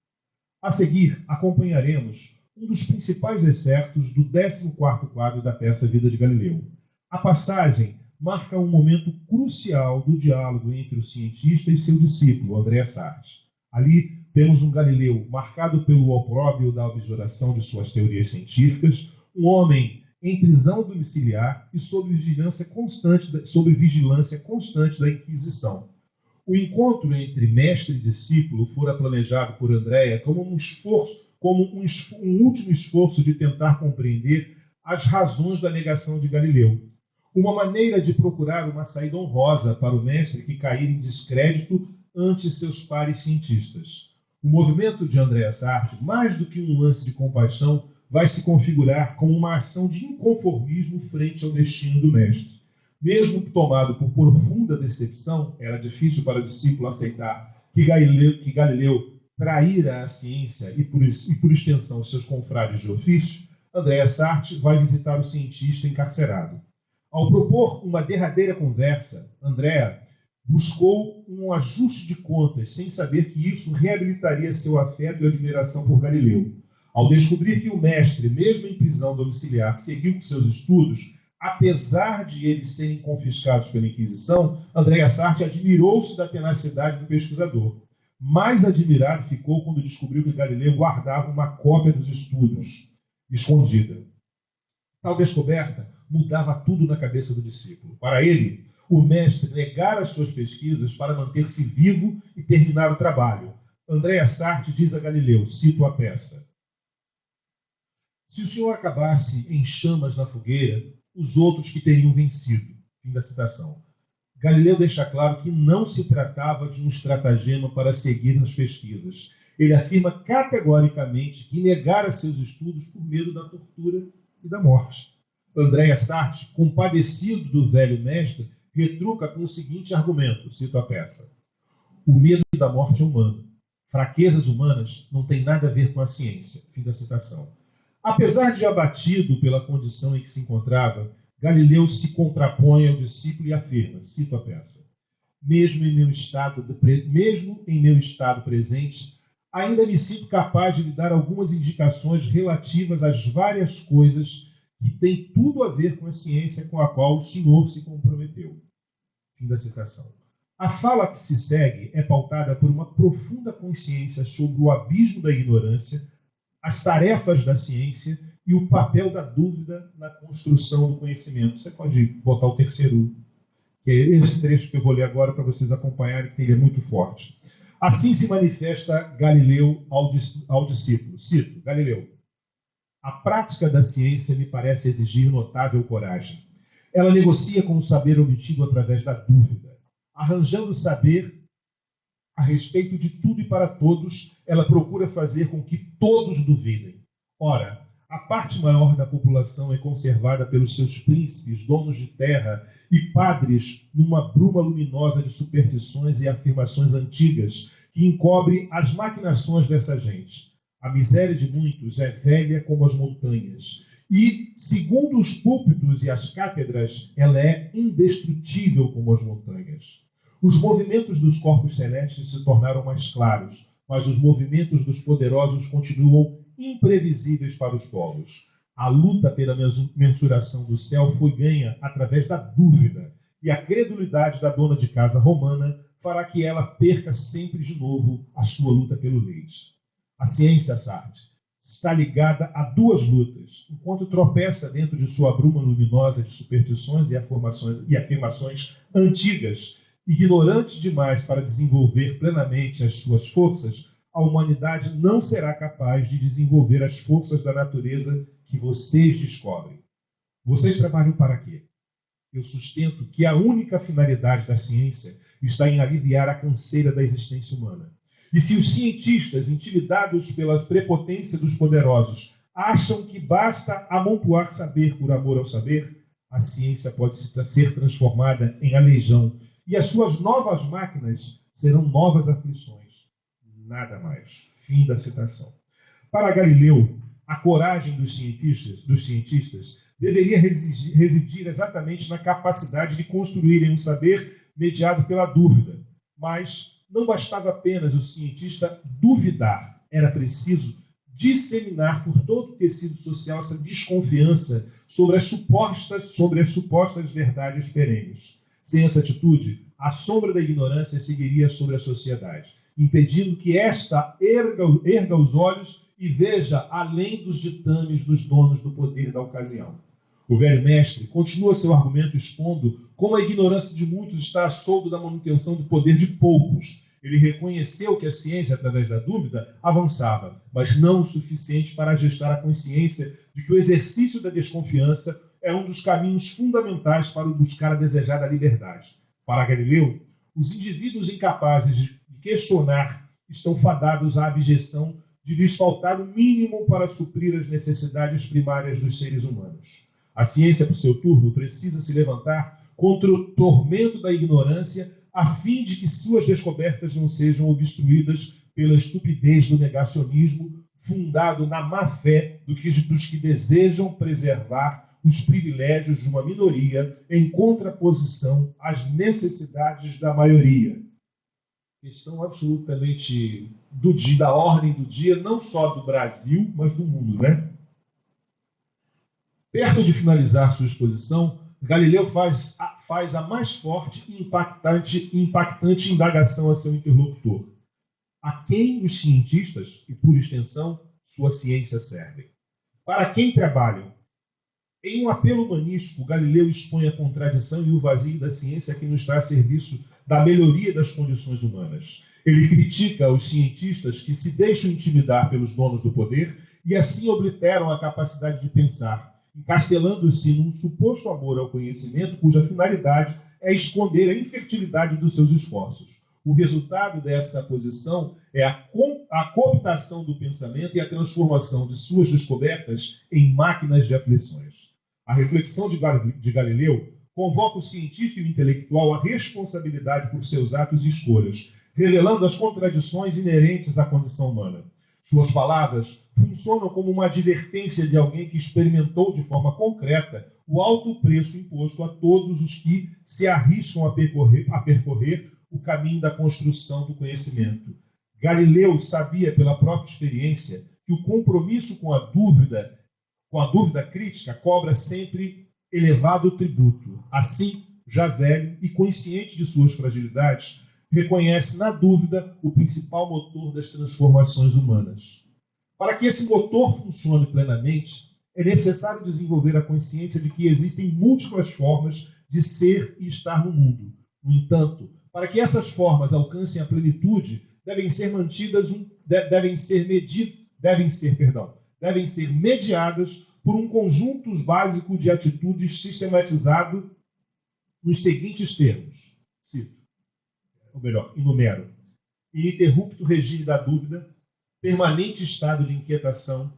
A seguir, acompanharemos um dos principais excertos do 14º quadro da peça Vida de Galileu. A passagem marca um momento crucial do diálogo entre o cientista e seu discípulo, Andrea Sarti. Ali temos um Galileu marcado pelo opróbrio da abjuração de suas teorias científicas, um homem em prisão domiciliar e sob vigilância constante da Inquisição. O encontro entre mestre e discípulo fora planejado por Andrea como um último esforço de tentar compreender as razões da negação de Galileu. Uma maneira de procurar uma saída honrosa para o mestre que caíra em descrédito ante seus pares cientistas. O movimento de Andrea Sarti, mais do que um lance de compaixão, vai se configurar como uma ação de inconformismo frente ao destino do mestre. Mesmo tomado por profunda decepção, era difícil para o discípulo aceitar que Galileu traíra a ciência e, por extensão, seus confrades de ofício. Andrea Sartre vai visitar o cientista encarcerado. Ao propor uma derradeira conversa, Andrea buscou um ajuste de contas, sem saber que isso reabilitaria seu afeto e admiração por Galileu. Ao descobrir que o mestre, mesmo em prisão domiciliar, seguiu com seus estudos, apesar de eles serem confiscados pela Inquisição, Andrea Sartre admirou-se da tenacidade do pesquisador. Mais admirado ficou quando descobriu que Galileu guardava uma cópia dos estudos, escondida. Tal descoberta mudava tudo na cabeça do discípulo. Para ele, o mestre negara as suas pesquisas para manter-se vivo e terminar o trabalho. Andrea Sartre diz a Galileu, cito a peça: se o senhor acabasse em chamas na fogueira, os outros que teriam vencido. Fim da citação. Galileu deixa claro que não se tratava de um estratagema para seguir nas pesquisas. Ele afirma categoricamente que negara seus estudos por medo da tortura e da morte. Andrea Sartre, compadecido do velho mestre, retruca com o seguinte argumento, cito a peça: o medo da morte é humano. Fraquezas humanas não têm nada a ver com a ciência. Fim da citação. Apesar de abatido pela condição em que se encontrava, Galileu se contrapõe ao discípulo e afirma, cito a peça: mesmo em meu estado presente, ainda me sinto capaz de lhe dar algumas indicações relativas às várias coisas que têm tudo a ver com a ciência com a qual o senhor se comprometeu. Fim da citação. A fala que se segue é pautada por uma profunda consciência sobre o abismo da ignorância, as tarefas da ciência e o papel da dúvida na construção do conhecimento. Você pode botar o terceiro, que é esse trecho que eu vou ler agora para vocês acompanharem, que ele é muito forte. Assim se manifesta Galileu ao discípulo. Cito, Galileu: a prática da ciência me parece exigir notável coragem. Ela negocia com o saber obtido através da dúvida. Arranjando saber a respeito de tudo e para todos, ela procura fazer com que todos duvidem. Ora, a parte maior da população é conservada pelos seus príncipes, donos de terra e padres numa bruma luminosa de superstições e afirmações antigas que encobre as maquinações dessa gente. A miséria de muitos é velha como as montanhas e, segundo os púlpitos e as cátedras, ela é indestrutível como as montanhas. Os movimentos dos corpos celestes se tornaram mais claros, mas os movimentos dos poderosos continuam imprevisíveis para os povos. A luta pela mensuração do céu foi ganha através da dúvida, e a credulidade da dona de casa romana fará que ela perca sempre de novo a sua luta pelo leite. A ciência, Sartre, está ligada a duas lutas. Enquanto tropeça dentro de sua bruma luminosa de superstições e afirmações antigas, ignorante demais para desenvolver plenamente as suas forças, a humanidade não será capaz de desenvolver as forças da natureza que vocês descobrem. Vocês trabalham para quê? Eu sustento que a única finalidade da ciência está em aliviar a canseira da existência humana. E se os cientistas, intimidados pela prepotência dos poderosos, acham que basta amontoar saber por amor ao saber, a ciência pode ser transformada em aleijão, e as suas novas máquinas serão novas aflições. Nada mais. Fim da citação. Para Galileu, a coragem dos cientistas deveria residir exatamente na capacidade de construírem um saber mediado pela dúvida. Mas não bastava apenas o cientista duvidar, era preciso disseminar por todo o tecido social essa desconfiança sobre as supostas verdades perenes. Sem essa atitude, a sombra da ignorância seguiria sobre a sociedade, impedindo que esta erga os olhos e veja além dos ditames dos donos do poder da ocasião. O velho mestre continua seu argumento expondo como a ignorância de muitos está a soldo da manutenção do poder de poucos. Ele reconheceu que a ciência, através da dúvida, avançava, mas não o suficiente para gestar a consciência de que o exercício da desconfiança é um dos caminhos fundamentais para buscar a desejada liberdade. Para Galileu, os indivíduos incapazes de questionar estão fadados à abjeção de lhes faltar o mínimo para suprir as necessidades primárias dos seres humanos. A ciência, por seu turno, precisa se levantar contra o tormento da ignorância, a fim de que suas descobertas não sejam obstruídas pela estupidez do negacionismo, fundado na má-fé dos que desejam preservar os privilégios de uma minoria em contraposição às necessidades da maioria. Questão absolutamente da ordem do dia, não só do Brasil, mas do mundo, né? Perto de finalizar sua exposição, Galileu faz a mais forte e impactante indagação a seu interlocutor. A quem os cientistas, e por extensão, sua ciência servem? Para quem trabalham? Em um apelo humanístico, Galileu expõe a contradição e o vazio da ciência que não está a serviço da melhoria das condições humanas. Ele critica os cientistas que se deixam intimidar pelos donos do poder e assim obliteram a capacidade de pensar, encastelando-se num suposto amor ao conhecimento cuja finalidade é esconder a infertilidade dos seus esforços. O resultado dessa posição é a cooptação do pensamento e a transformação de suas descobertas em máquinas de aflições. A reflexão de Galileu convoca o cientista e o intelectual à responsabilidade por seus atos e escolhas, revelando as contradições inerentes à condição humana. Suas palavras funcionam como uma advertência de alguém que experimentou de forma concreta o alto preço imposto a todos os que se arriscam a percorrer o caminho da construção do conhecimento. Galileu sabia pela própria experiência que o compromisso com a dúvida crítica cobra sempre elevado tributo. Assim, já velho e consciente de suas fragilidades, reconhece na dúvida o principal motor das transformações humanas. Para que esse motor funcione plenamente, é necessário desenvolver a consciência de que existem múltiplas formas de ser e estar no mundo. No entanto, para que essas formas alcancem a plenitude, devem ser mediadas por um conjunto básico de atitudes sistematizado nos seguintes termos. Cito, ou melhor, enumero. Ininterrupto regime da dúvida, permanente estado de inquietação,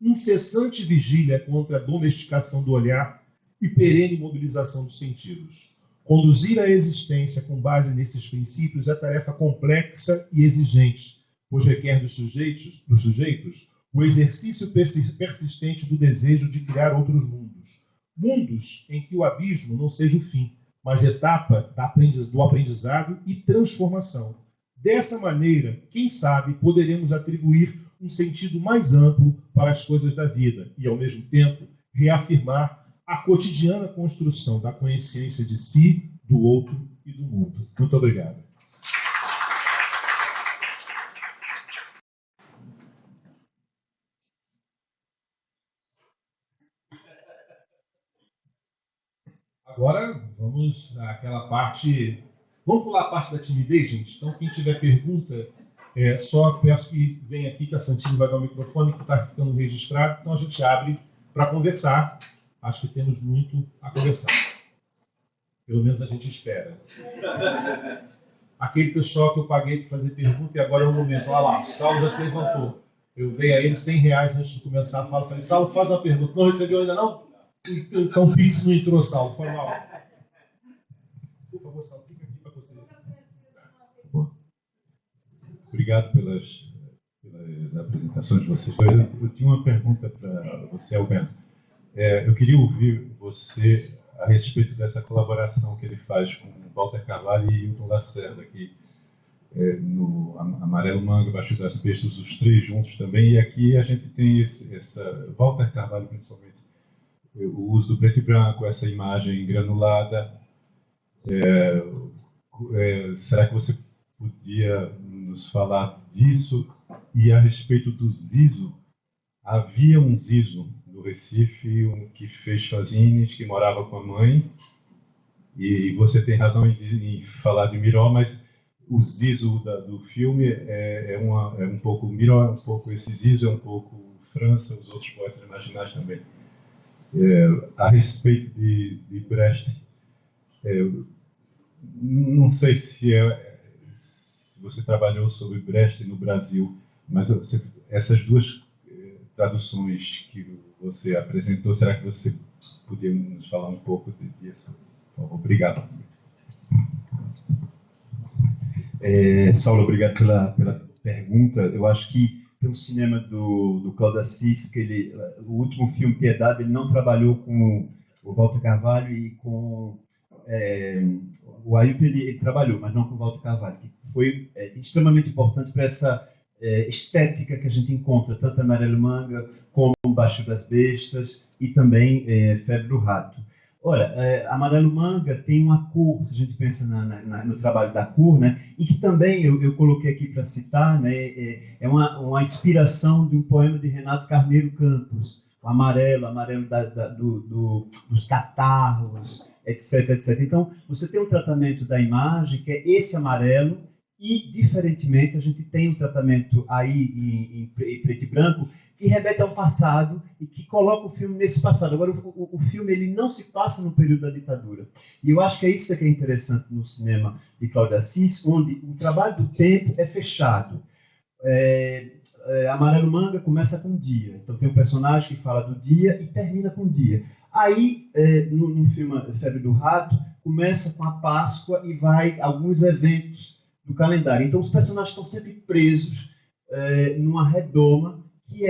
incessante vigília contra a domesticação do olhar e perene mobilização dos sentidos. Conduzir a existência com base nesses princípios é tarefa complexa e exigente, pois requer dos sujeitos o exercício persistente do desejo de criar outros mundos. Mundos em que o abismo não seja o fim, mas etapa do aprendizado e transformação. Dessa maneira, quem sabe, poderemos atribuir um sentido mais amplo para as coisas da vida e, ao mesmo tempo, reafirmar a cotidiana construção da consciência de si, do outro e do mundo. Muito obrigado. Agora, vamos àquela parte... Vamos pular a parte da timidez, gente? Então, quem tiver pergunta, só peço que venha aqui, que a Santini vai dar o microfone, que está ficando registrado. Então, a gente abre para conversar. Acho que temos muito a conversar. Pelo menos a gente espera. Aquele pessoal que eu paguei para fazer pergunta e agora é o momento. Olha lá, o Saulo já se levantou. Eu dei a ele R$100 antes de começar a fala. Falei, Saulo, faz uma pergunta. Não recebeu ainda não? Então o Pix não entrou, Saulo. Foi mal. Por favor, Saulo, fica aqui para você. Obrigado pelas apresentações de vocês dois. Eu tinha uma pergunta para você, Alberto. Eu queria ouvir você a respeito dessa colaboração que ele faz com Walter Carvalho e Hilton Lacerda, aqui no Amarelo Manga, Baixo das Bestas, os três juntos também. E aqui a gente tem Walter Carvalho, principalmente, o uso do preto e branco, essa imagem granulada. Será que você podia nos falar disso? E a respeito do Zizo, havia um Zizo do Recife, que fez fanzines, que morava com a mãe, e você tem razão em falar de Miró, mas o Zizo do filme é um pouco Miró, é um pouco esse Zizo, é um pouco França, os outros poetas marginais também. A respeito de Brecht, não sei se você trabalhou sobre Brecht no Brasil, mas essas duas traduções que você apresentou, será que você podia nos falar um pouco disso? Obrigado. Saulo, obrigado pela pergunta. Eu acho que tem um cinema do Cláudio Assis, que o último filme, Piedade, ele não trabalhou com o Walter Carvalho e com o Ailton, ele trabalhou, mas não com o Walter Carvalho, que foi extremamente importante para essa estética que a gente encontra, tanto Amarelo Manga, como Baixo das Bestas e também Febre do Rato. Olha, Amarelo Manga tem uma cor, se a gente pensa no trabalho da cor, né? E que também eu coloquei aqui para citar, né? É uma inspiração de um poema de Renato Carneiro Campos, o amarelo dos catarros, etc, etc. Então, você tem um tratamento da imagem que é esse amarelo e, diferentemente, a gente tem um tratamento aí em preto e branco que remete a um passado e que coloca o filme nesse passado. Agora, o filme ele não se passa no período da ditadura. E eu acho que é isso que é interessante no cinema de Cláudio Assis, onde o trabalho do tempo é fechado. Amarelo Manga começa com o dia. Então, tem um personagem que fala do dia e termina com o dia. Aí, no filme Febre do Rato, começa com a Páscoa e vai alguns eventos do calendário. Então, os personagens estão sempre presos numa redoma que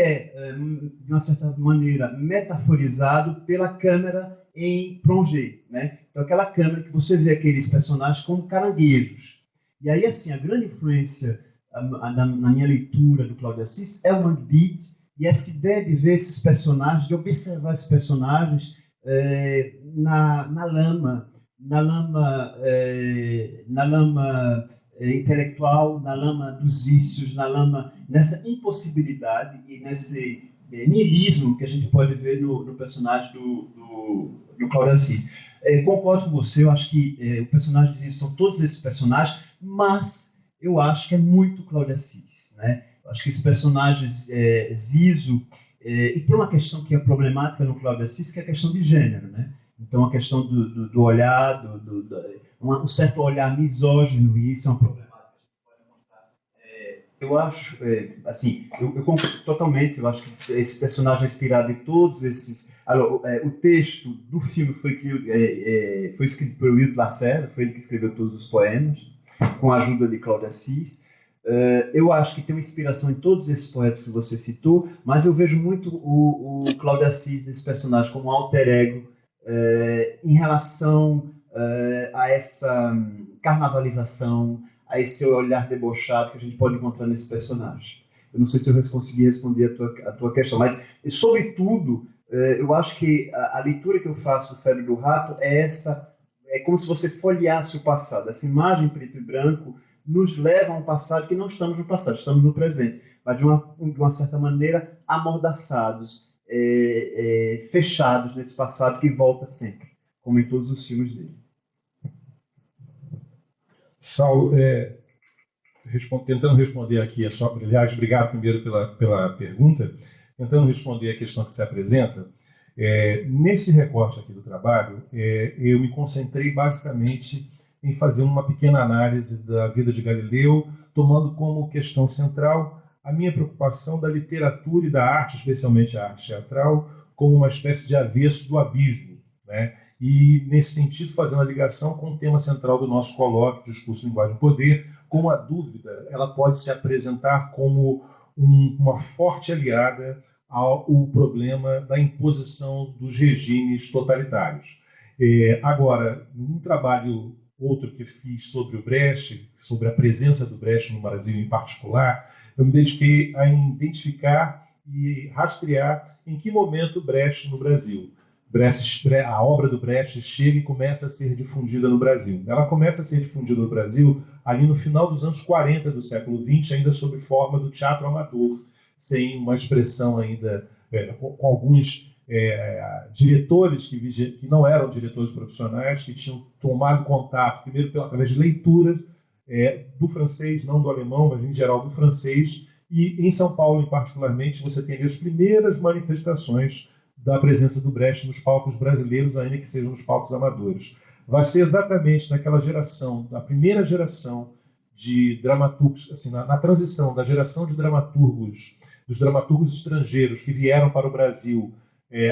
de uma certa maneira, metaforizado pela câmera em plongé, né? Então, aquela câmera que você vê aqueles personagens como caranguejos. E aí, assim, a grande influência na minha leitura do Cláudio Assis é o Mangue Beat e essa ideia de ver esses personagens, de observar esses personagens na lama intelectual, na lama dos vícios, nessa impossibilidade e nesse niilismo que a gente pode ver no personagem do Cláudio Assis. Concordo com você, eu acho que o personagem de Zizo são todos esses personagens, mas eu acho que é muito Cláudio Assis, né? Eu acho que esses personagens Zizo, e tem uma questão que é problemática no Cláudio Assis, que é a questão de gênero, né? Então, a questão do olhar, um certo olhar misógino, e isso é um problema que a gente pode encontrar. Eu acho, assim, eu concordo totalmente, eu acho que esse personagem é inspirado em todos esses... o texto do filme foi escrito por Wilton Lacerda, foi ele que escreveu todos os poemas, com a ajuda de Cláudio Assis. Eu acho que tem uma inspiração em todos esses poetas que você citou, mas eu vejo muito o Cláudio Assis nesse personagem como um alter ego em relação a essa carnavalização, a esse olhar debochado que a gente pode encontrar nesse personagem. Eu não sei se eu consegui responder a tua questão, mas, sobretudo, eu acho que a leitura que eu faço do Febre do Rato é como se você folheasse o passado. Essa imagem preto e branco nos leva a um passado que não estamos no passado, estamos no presente, mas de uma certa maneira amordaçados, fechados nesse passado que volta sempre, como em todos os filmes dele. Saulo, tentando responder aqui, aliás, obrigado primeiro pela pergunta, tentando responder a questão que se apresenta, nesse recorte aqui do trabalho, eu me concentrei basicamente em fazer uma pequena análise da vida de Galileu, tomando como questão central a minha preocupação da literatura e da arte, especialmente a arte teatral, como uma espécie de avesso do abismo, né? E, nesse sentido, fazendo a ligação com o tema central do nosso colóquio, Discurso, Linguagem e Poder, como a dúvida ela pode se apresentar como uma forte aliada ao problema da imposição dos regimes totalitários. Agora, num trabalho outro que fiz sobre o Brecht, sobre a presença do Brecht no Brasil em particular, eu me dediquei a identificar e rastrear em que momento Brecht no Brasil. A obra do Brecht chega e começa a ser difundida no Brasil. Ela começa a ser difundida no Brasil ali no final dos anos 40 do século XX, ainda sob forma do teatro amador, sem uma expressão ainda, com alguns diretores que não eram diretores profissionais, que tinham tomado contato, primeiro através de leitura do francês, não do alemão, mas em geral do francês, e em São Paulo, particularmente, você tem as primeiras manifestações da presença do Brecht nos palcos brasileiros, ainda que sejam nos palcos amadores. Vai ser exatamente naquela geração, da primeira geração de dramaturgos, assim, na transição da geração de dramaturgos, dos dramaturgos estrangeiros que vieram para o Brasil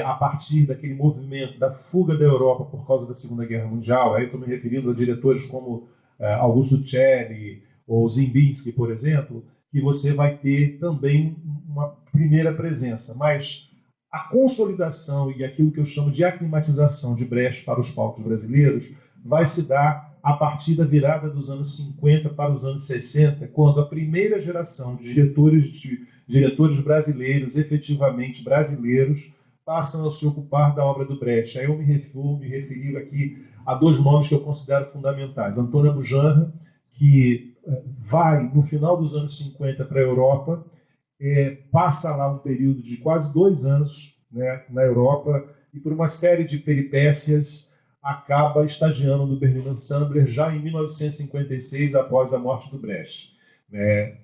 a partir daquele movimento da fuga da Europa por causa da Segunda Guerra Mundial. Aí estou me referindo a diretores como Augusto Celli ou Ziembinski, por exemplo, que você vai ter também uma primeira presença. Mas a consolidação e aquilo que eu chamo de aclimatização de Brecht para os palcos brasileiros vai se dar a partir da virada dos anos 50 para os anos 60, quando a primeira geração de diretores brasileiros, efetivamente brasileiros, passam a se ocupar da obra do Brecht. Aí eu me referi aqui a dois nomes que eu considero fundamentais. Antônio Abujamra, que vai, no final dos anos 50, para a Europa, passa lá um período de quase 2 anos, né, na Europa, e por uma série de peripécias acaba estagiando no Berlin Ensemble já em 1956, após a morte do Brecht.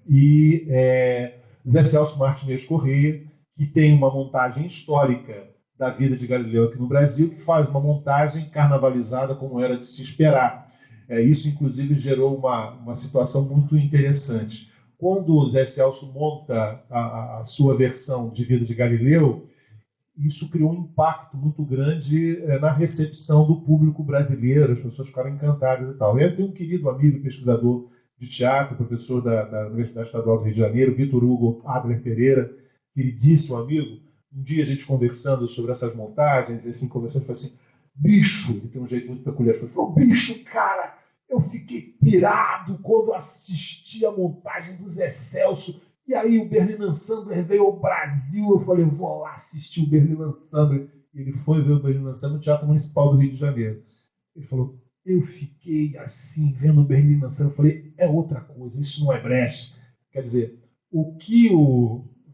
E Zé Celso Martinez Corrêa, que tem uma montagem histórica da vida de Galileu aqui no Brasil, que faz uma montagem carnavalizada como era de se esperar. Isso, inclusive, gerou uma situação muito interessante. Quando o Zé Celso monta a sua versão de vida de Galileu, isso criou um impacto muito grande na recepção do público brasileiro, as pessoas ficaram encantadas e tal. Eu tenho um querido amigo, pesquisador de teatro, professor da Universidade Estadual do Rio de Janeiro, Vitor Hugo Adler Pereira, queridíssimo amigo. Um dia a gente conversando sobre essas montagens, e assim, conversando, falou assim, bicho, ele tem um jeito muito peculiar, ele falou, bicho, cara, eu fiquei pirado quando assisti a montagem do Zé Celso. E aí o Berlin Ensemble veio ao Brasil. Eu falei, vou lá assistir o Berlin Ensemble. Ele foi ver o Berlin Ensemble no Teatro Municipal do Rio de Janeiro. Ele falou, eu fiquei assim, vendo o Berlin Ensemble. Eu falei, é outra coisa, isso não é Brecht. Quer dizer,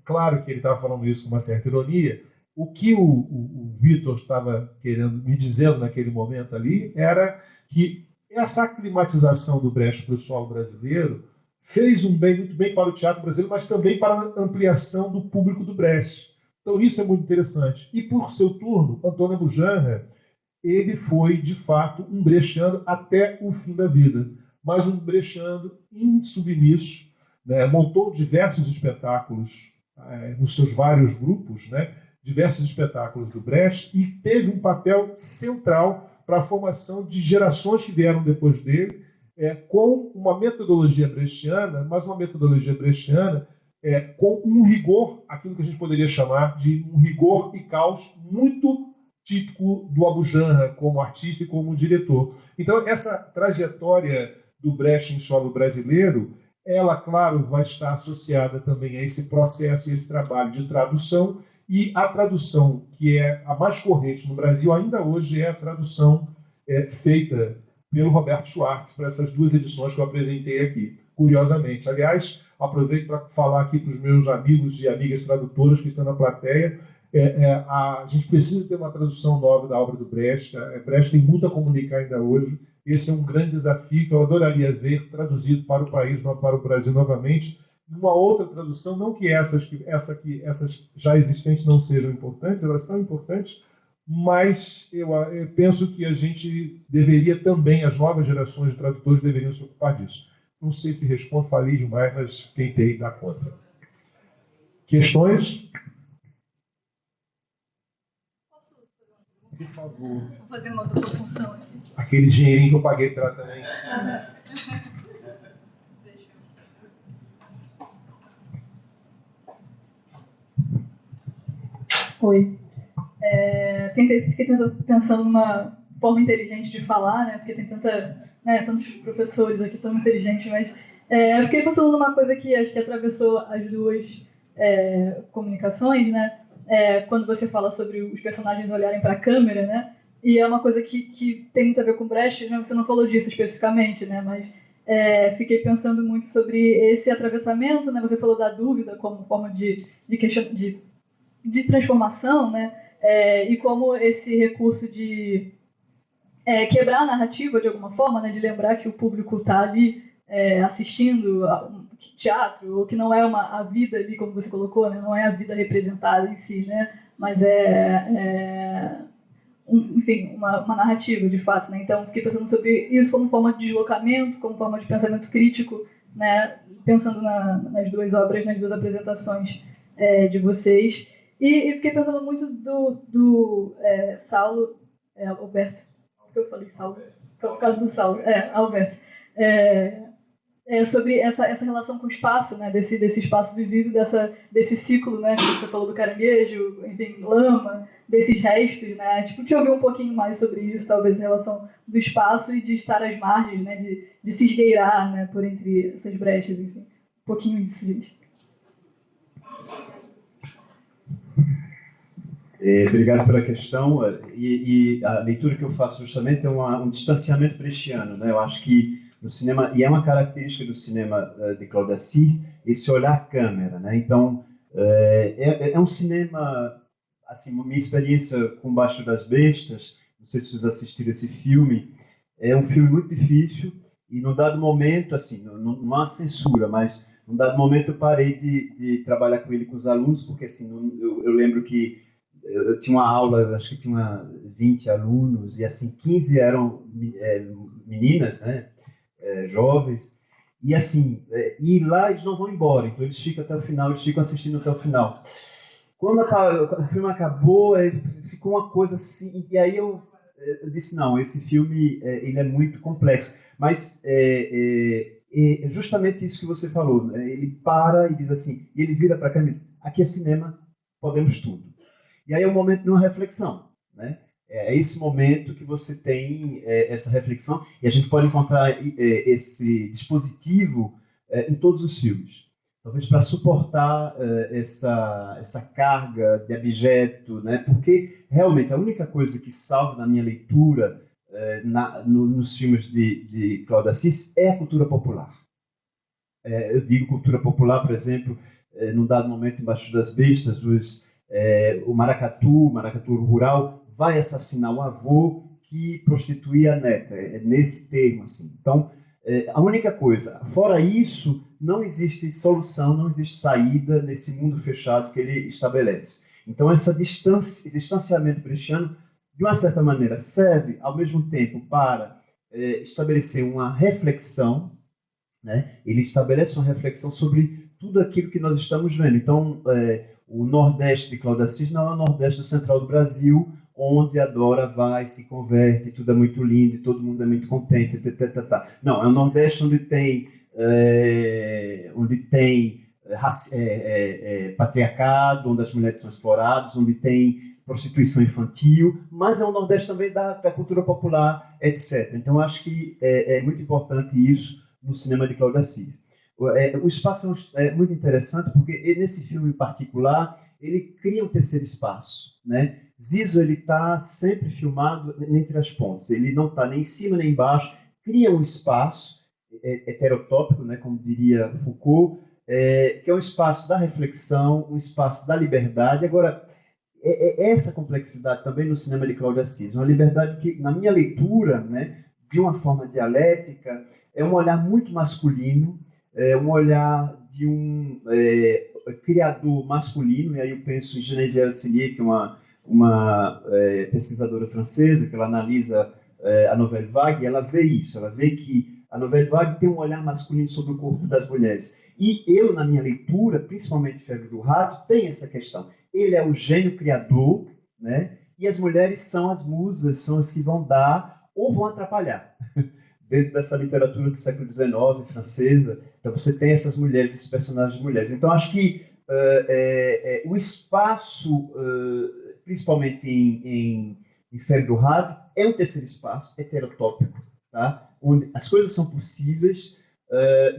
claro que ele estava falando isso com uma certa ironia, o que o Vitor estava querendo me dizendo naquele momento ali era que essa aclimatização do Brecht para o solo brasileiro fez muito bem para o teatro brasileiro, mas também para a ampliação do público do Brecht. Então isso é muito interessante. E por seu turno, Antônio Abujamra, ele foi, de fato, um brechtiano até o fim da vida, mas um brechtiano insubmisso, né? Montou diversos espetáculos nos seus vários grupos, né? Diversos espetáculos do Brecht, e teve um papel central para a formação de gerações que vieram depois dele, com uma metodologia brechtiana, mas uma metodologia brechtiana com um rigor, aquilo que a gente poderia chamar de um rigor e caos muito típico do Abujamra como artista e como diretor. Então, essa trajetória do Brecht em solo brasileiro, ela, claro, vai estar associada também a esse processo e esse trabalho de tradução, e a tradução que é a mais corrente no Brasil ainda hoje é a tradução feita pelo Roberto Schwartz para essas 2 edições que eu apresentei aqui, curiosamente. Aliás, aproveito para falar aqui para os meus amigos e amigas tradutoras que estão na plateia, a gente precisa ter uma tradução nova da obra do Brecht. Brecht tem muito a comunicar ainda hoje. Esse é um grande desafio que eu adoraria ver traduzido para o país, para o Brasil novamente. Uma outra tradução, não que essas já existentes não sejam importantes, elas são importantes, mas eu penso que a gente deveria também, as novas gerações de tradutores deveriam se ocupar disso. Não sei se respondo, falei demais, mas tentei dar conta. Questões? Por favor. Vou fazer uma dupla função aqui. Aquele dinheirinho que eu paguei para ela também. Oi. Fiquei pensando numa forma inteligente de falar, né? Porque tem tantos professores aqui tão inteligentes, mas eu fiquei pensando numa coisa que acho que atravessou as 2 comunicações, né? Quando você fala sobre os personagens olharem para a câmera, né? E é uma coisa que tem muito a ver com Brecht, né? Você não falou disso especificamente, né? Mas fiquei pensando muito sobre esse atravessamento, né? Você falou da dúvida como forma de transformação, né? E como esse recurso de quebrar a narrativa de alguma forma, né? De lembrar que o público está ali assistindo a um teatro, ou que não é a vida ali, como você colocou, né? Não é a vida representada em si, né? Mas enfim, uma narrativa, de fato, né? Então, fiquei pensando sobre isso como forma de deslocamento, como forma de pensamento crítico, né? Pensando nas 2 obras, nas 2 apresentações de vocês. E fiquei pensando muito do Saulo, Alberto, que eu falei Saulo, por causa do Saulo, Alberto, sobre essa relação com o espaço, né, desse espaço vivido, desse ciclo, né, que você falou do caranguejo, enfim, lama, desses restos, né, tipo, te ouvir um pouquinho mais sobre isso, talvez em relação do espaço e de estar às margens, né, de se esgueirar, né, por entre essas brechas, enfim, um pouquinho disso, gente. Obrigado pela questão, e a leitura que eu faço justamente é um distanciamento brechiano, né? Eu acho que no cinema, e é uma característica do cinema de Cláudio Assis, esse olhar à câmera, né? Então, é um cinema, assim, minha experiência com Baixo das Bestas, não sei se vocês assistiram esse filme, é um filme muito difícil, e num dado momento, assim, não há censura, mas num dado momento eu parei de trabalhar com ele com os alunos, porque assim, eu lembro que eu tinha uma aula, acho que tinha 20 alunos, e assim, 15 eram meninas, né, jovens, e assim, e lá eles não vão embora, então eles ficam até o final, eles ficam assistindo até o final. Quando o filme acabou, ficou uma coisa assim, e aí eu disse, não, esse filme ele é muito complexo, mas é justamente isso que você falou, né? Ele para e diz assim, e ele vira para cá e diz, aqui é cinema, podemos tudo. E aí é um momento de uma reflexão, né? É esse momento que você tem essa reflexão, e a gente pode encontrar esse dispositivo em todos os filmes. Talvez para suportar essa carga de abjeto, né? Porque realmente a única coisa que salva na minha leitura nos filmes de Cláudio Assis é a cultura popular. Eu digo cultura popular, por exemplo, num dado momento embaixo das bestas, o maracatu rural, vai assassinar o avô que prostituía a neta. É nesse termo, assim. Então, a única coisa, fora isso, não existe solução, não existe saída nesse mundo fechado que ele estabelece. Então, esse distanciamento brechiano, de uma certa maneira, serve, ao mesmo tempo, para estabelecer uma reflexão, né? Ele estabelece uma reflexão sobre tudo aquilo que nós estamos vendo. Então, o Nordeste de Cláudio Assis não é o Nordeste do Central do Brasil, onde a Dora vai, se converte, tudo é muito lindo, e todo mundo é muito contente. Não, é o Nordeste onde tem patriarcado, onde as mulheres são exploradas, onde tem prostituição infantil, mas é o Nordeste também da cultura popular, etc. Então, acho que é muito importante isso no cinema de Cláudio Assis. O espaço é muito interessante porque nesse filme em particular ele cria um terceiro espaço, né? Zizo ele está sempre filmado entre as pontes, ele não está nem em cima nem embaixo, cria um espaço heterotópico, né? Como diria Foucault, que é um espaço da reflexão, um espaço da liberdade. Agora, essa complexidade também no cinema de Cláudio Assis, uma liberdade que na minha leitura, né, de uma forma dialética, é um olhar muito masculino, um olhar de um criador masculino, e aí eu penso em Geneviève Cillier, que é uma pesquisadora francesa, que ela analisa a Nouvelle Vague, e ela vê isso, ela vê que a Nouvelle Vague tem um olhar masculino sobre o corpo das mulheres. E eu, na minha leitura, principalmente Febre do Rato, tem essa questão. Ele é o gênio criador, né? E as mulheres são as musas, são as que vão dar ou vão atrapalhar. Dentro dessa literatura do século XIX, francesa, então você tem essas mulheres, esses personagens de mulheres. Então, acho que o espaço, principalmente em Febre do Rato, é um terceiro espaço, heterotópico, tá? Onde as coisas são possíveis,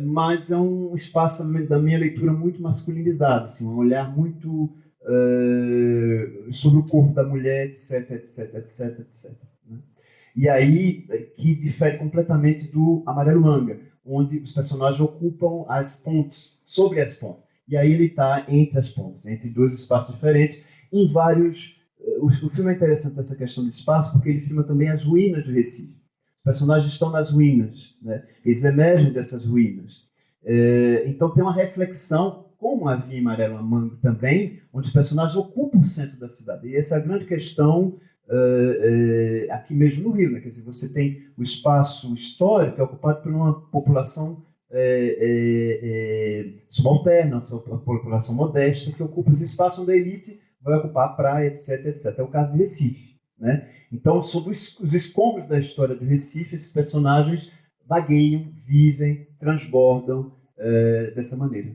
mas é um espaço, da minha leitura, muito masculinizado, assim, um olhar muito sobre o corpo da mulher, etc, etc, etc, etc. Né? E aí, que difere completamente do Amarelo Manga, onde os personagens ocupam as pontes, sobre as pontes. E aí ele está entre as pontes, entre dois espaços diferentes, em vários... O filme é interessante nessa questão do espaço, porque ele filma também as ruínas do Recife. Os personagens estão nas ruínas, né? Eles emergem dessas ruínas. Então tem uma reflexão, como havia em Amarelo Manga também, onde os personagens ocupam o centro da cidade. E essa é a grande questão aqui mesmo no Rio, né? Quer dizer, você tem o espaço histórico ocupado por uma população subalterna, uma população modesta, que ocupa esse espaço onde a elite vai ocupar a praia, etc, etc. É o caso de Recife, né? Então, sobre os escombros da história do Recife, esses personagens vagueiam, vivem, transbordam dessa maneira.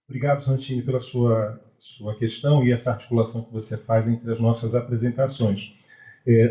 Obrigado, Santini, pela sua questão e essa articulação que você faz entre as nossas apresentações.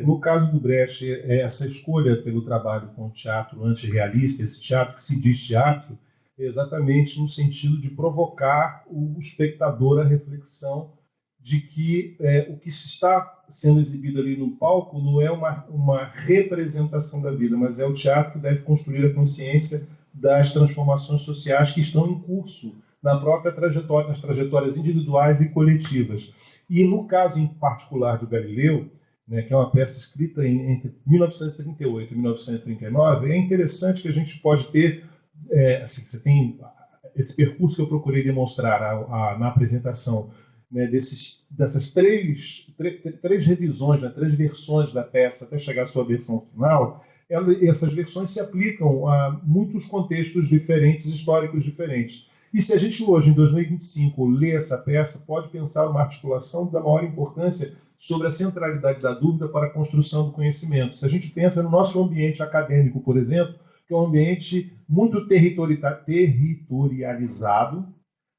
No caso do Brecht, essa escolha pelo trabalho com o teatro antirrealista, esse teatro que se diz teatro, é exatamente no sentido de provocar o espectador à reflexão de que o que se está sendo exibido ali no palco não é uma representação da vida, mas é o teatro que deve construir a consciência das transformações sociais que estão em curso na própria trajetória, nas trajetórias individuais e coletivas. E no caso em particular do Galileu, né, que é uma peça escrita entre 1938 e 1939, é interessante que a gente pode ter, assim, você tem esse percurso que eu procurei demonstrar na apresentação, né, dessas três revisões, né, 3 versões da peça até chegar à sua versão final. Essas versões se aplicam a muitos contextos diferentes, históricos diferentes. E se a gente hoje, em 2025, lê essa peça, pode pensar uma articulação da maior importância sobre a centralidade da dúvida para a construção do conhecimento. Se a gente pensa no nosso ambiente acadêmico, por exemplo, que é um ambiente muito territorializado,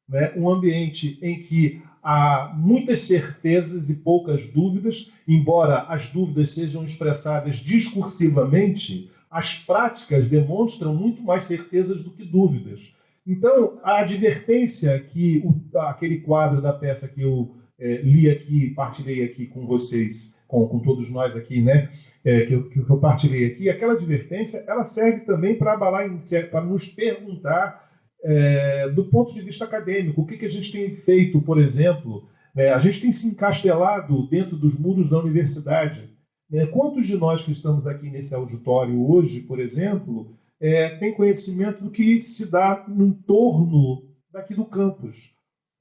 né? Um ambiente em que há muitas certezas e poucas dúvidas, embora as dúvidas sejam expressadas discursivamente, as práticas demonstram muito mais certezas do que dúvidas. Então, a advertência que aquele quadro da peça que eu li aqui, partilhei aqui com vocês, com todos nós aqui, né, que eu partilhei aqui, aquela advertência, ela serve também para para nos perguntar, do ponto de vista acadêmico, o que a gente tem feito, por exemplo, a gente tem se encastelado dentro dos muros da universidade. Quantos de nós que estamos aqui nesse auditório hoje, por exemplo, tem conhecimento do que se dá no entorno daqui do campus?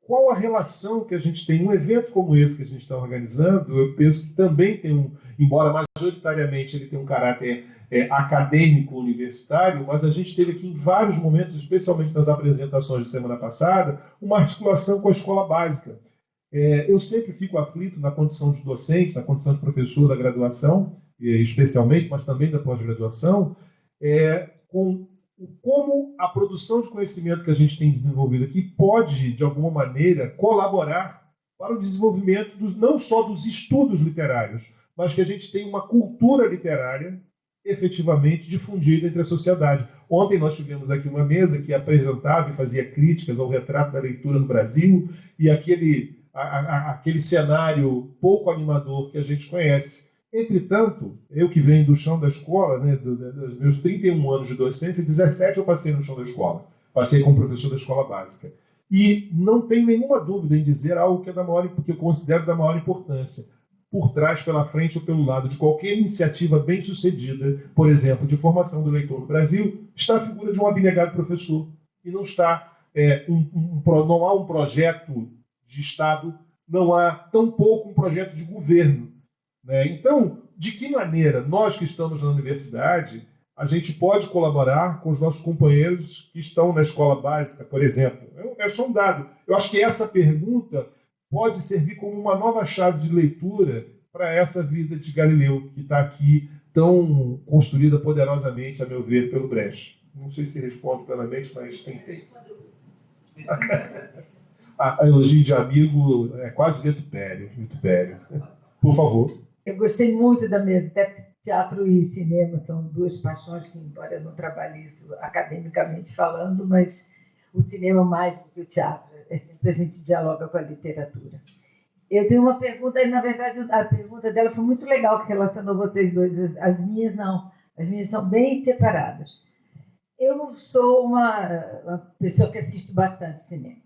Qual a relação que a gente tem? Um evento como esse que a gente está organizando, eu penso que também tem embora majoritariamente ele tenha um caráter acadêmico universitário, mas a gente teve aqui em vários momentos, especialmente nas apresentações de semana passada, uma articulação com a escola básica. Eu sempre fico aflito na condição de docente, na condição de professor da graduação, especialmente, mas também da pós-graduação, com como a produção de conhecimento que a gente tem desenvolvido aqui pode, de alguma maneira, colaborar para o desenvolvimento não só dos estudos literários, mas que a gente tenha uma cultura literária efetivamente difundida entre a sociedade. Ontem nós tivemos aqui uma mesa que apresentava e fazia críticas ao retrato da leitura no Brasil e aquele cenário pouco animador que a gente conhece. Entretanto, eu que venho do chão da escola, né, dos meus 31 anos de docência, 17 eu passei no chão da escola. Passei como professor da escola básica. E não tenho nenhuma dúvida em dizer algo que eu considero da maior importância. Por trás, pela frente ou pelo lado de qualquer iniciativa bem-sucedida, por exemplo, de formação do leitor no Brasil, está a figura de um abnegado professor. E não está, não há um projeto de Estado, não há tampouco um projeto de governo. Então, de que maneira nós que estamos na universidade, a gente pode colaborar com os nossos companheiros que estão na escola básica, por exemplo? É só um dado. Eu acho que essa pergunta pode servir como uma nova chave de leitura para essa vida de Galileu, que está aqui tão construída poderosamente, a meu ver, pelo Brecht. Não sei se respondo plenamente, mas tentei. A elogio de amigo é quase vitupério. Por favor. Eu gostei muito da mesa, até teatro e cinema são duas paixões que, embora eu não trabalhe isso academicamente falando, mas o cinema mais do que o teatro, sempre a gente dialoga com a literatura. Eu tenho uma pergunta, e na verdade a pergunta dela foi muito legal, que relacionou vocês dois, as minhas não, as minhas são bem separadas. Eu sou uma pessoa que assiste bastante cinema,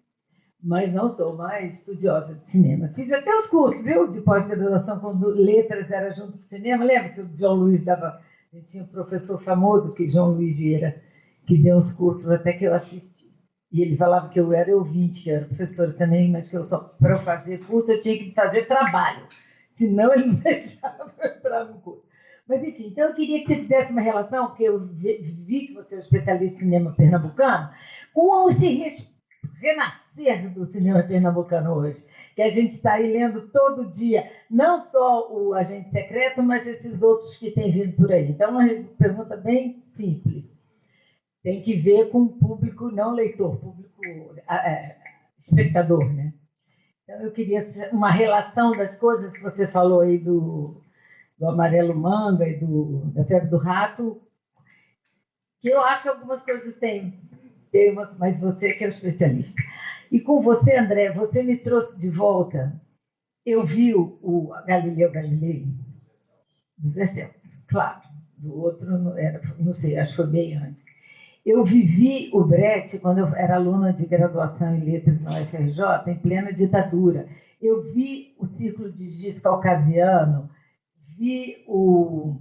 mas não sou mais estudiosa de cinema. Fiz até os cursos, viu, de pós-graduação, quando letras era junto com cinema. Lembra que o João Luiz dava... A gente tinha um professor famoso, que João Luiz Vieira, que deu uns cursos até que eu assisti. E ele falava que eu era ouvinte, que eu era professora também, mas que para eu fazer curso eu tinha que fazer trabalho. Senão ele não deixava eu entrar no curso. Mas, enfim, então eu queria que você fizesse uma relação, porque eu vi que você é um especialista em cinema pernambucano, com esse renascer nascer do cinema pernambucano hoje, que a gente está aí lendo todo dia, não só o Agente Secreto, mas esses outros que têm vindo por aí. Então, uma pergunta bem simples. Tem que ver com o público, não leitor, público espectador, né? Então, eu queria uma relação das coisas que você falou aí do Amarelo Manga e da Febre do Rato, que eu acho que algumas coisas têm, mas você que é o especialista. E com você, André, você me trouxe de volta. Eu vi o Galileu Galilei, do Zé Celso, claro. Do outro, não sei, acho que foi bem antes. Eu vivi o Brecht quando eu era aluna de graduação em letras na UFRJ, em plena ditadura. Eu vi o Círculo de Giz Caucasiano, vi o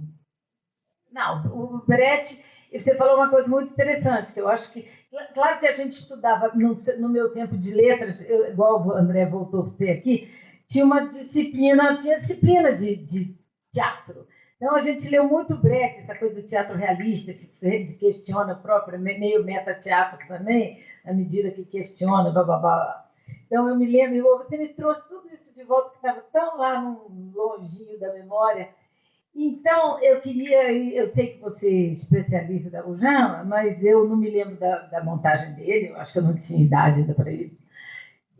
Brecht. E você falou uma coisa muito interessante, que eu acho que... Claro que a gente estudava, no meu tempo de letras, igual o André voltou a ter aqui, tinha disciplina de teatro. Então, a gente leu muito Brecht, essa coisa do teatro realista, que questiona a própria, meio meta-teatro também, à medida que questiona, blá, blá, blá. Então, eu me lembro, você me trouxe tudo isso de volta, que estava tão lá no longinho da memória. Então, eu sei que você é especialista da Ujama, mas eu não me lembro da montagem dele, eu acho que eu não tinha idade ainda para isso,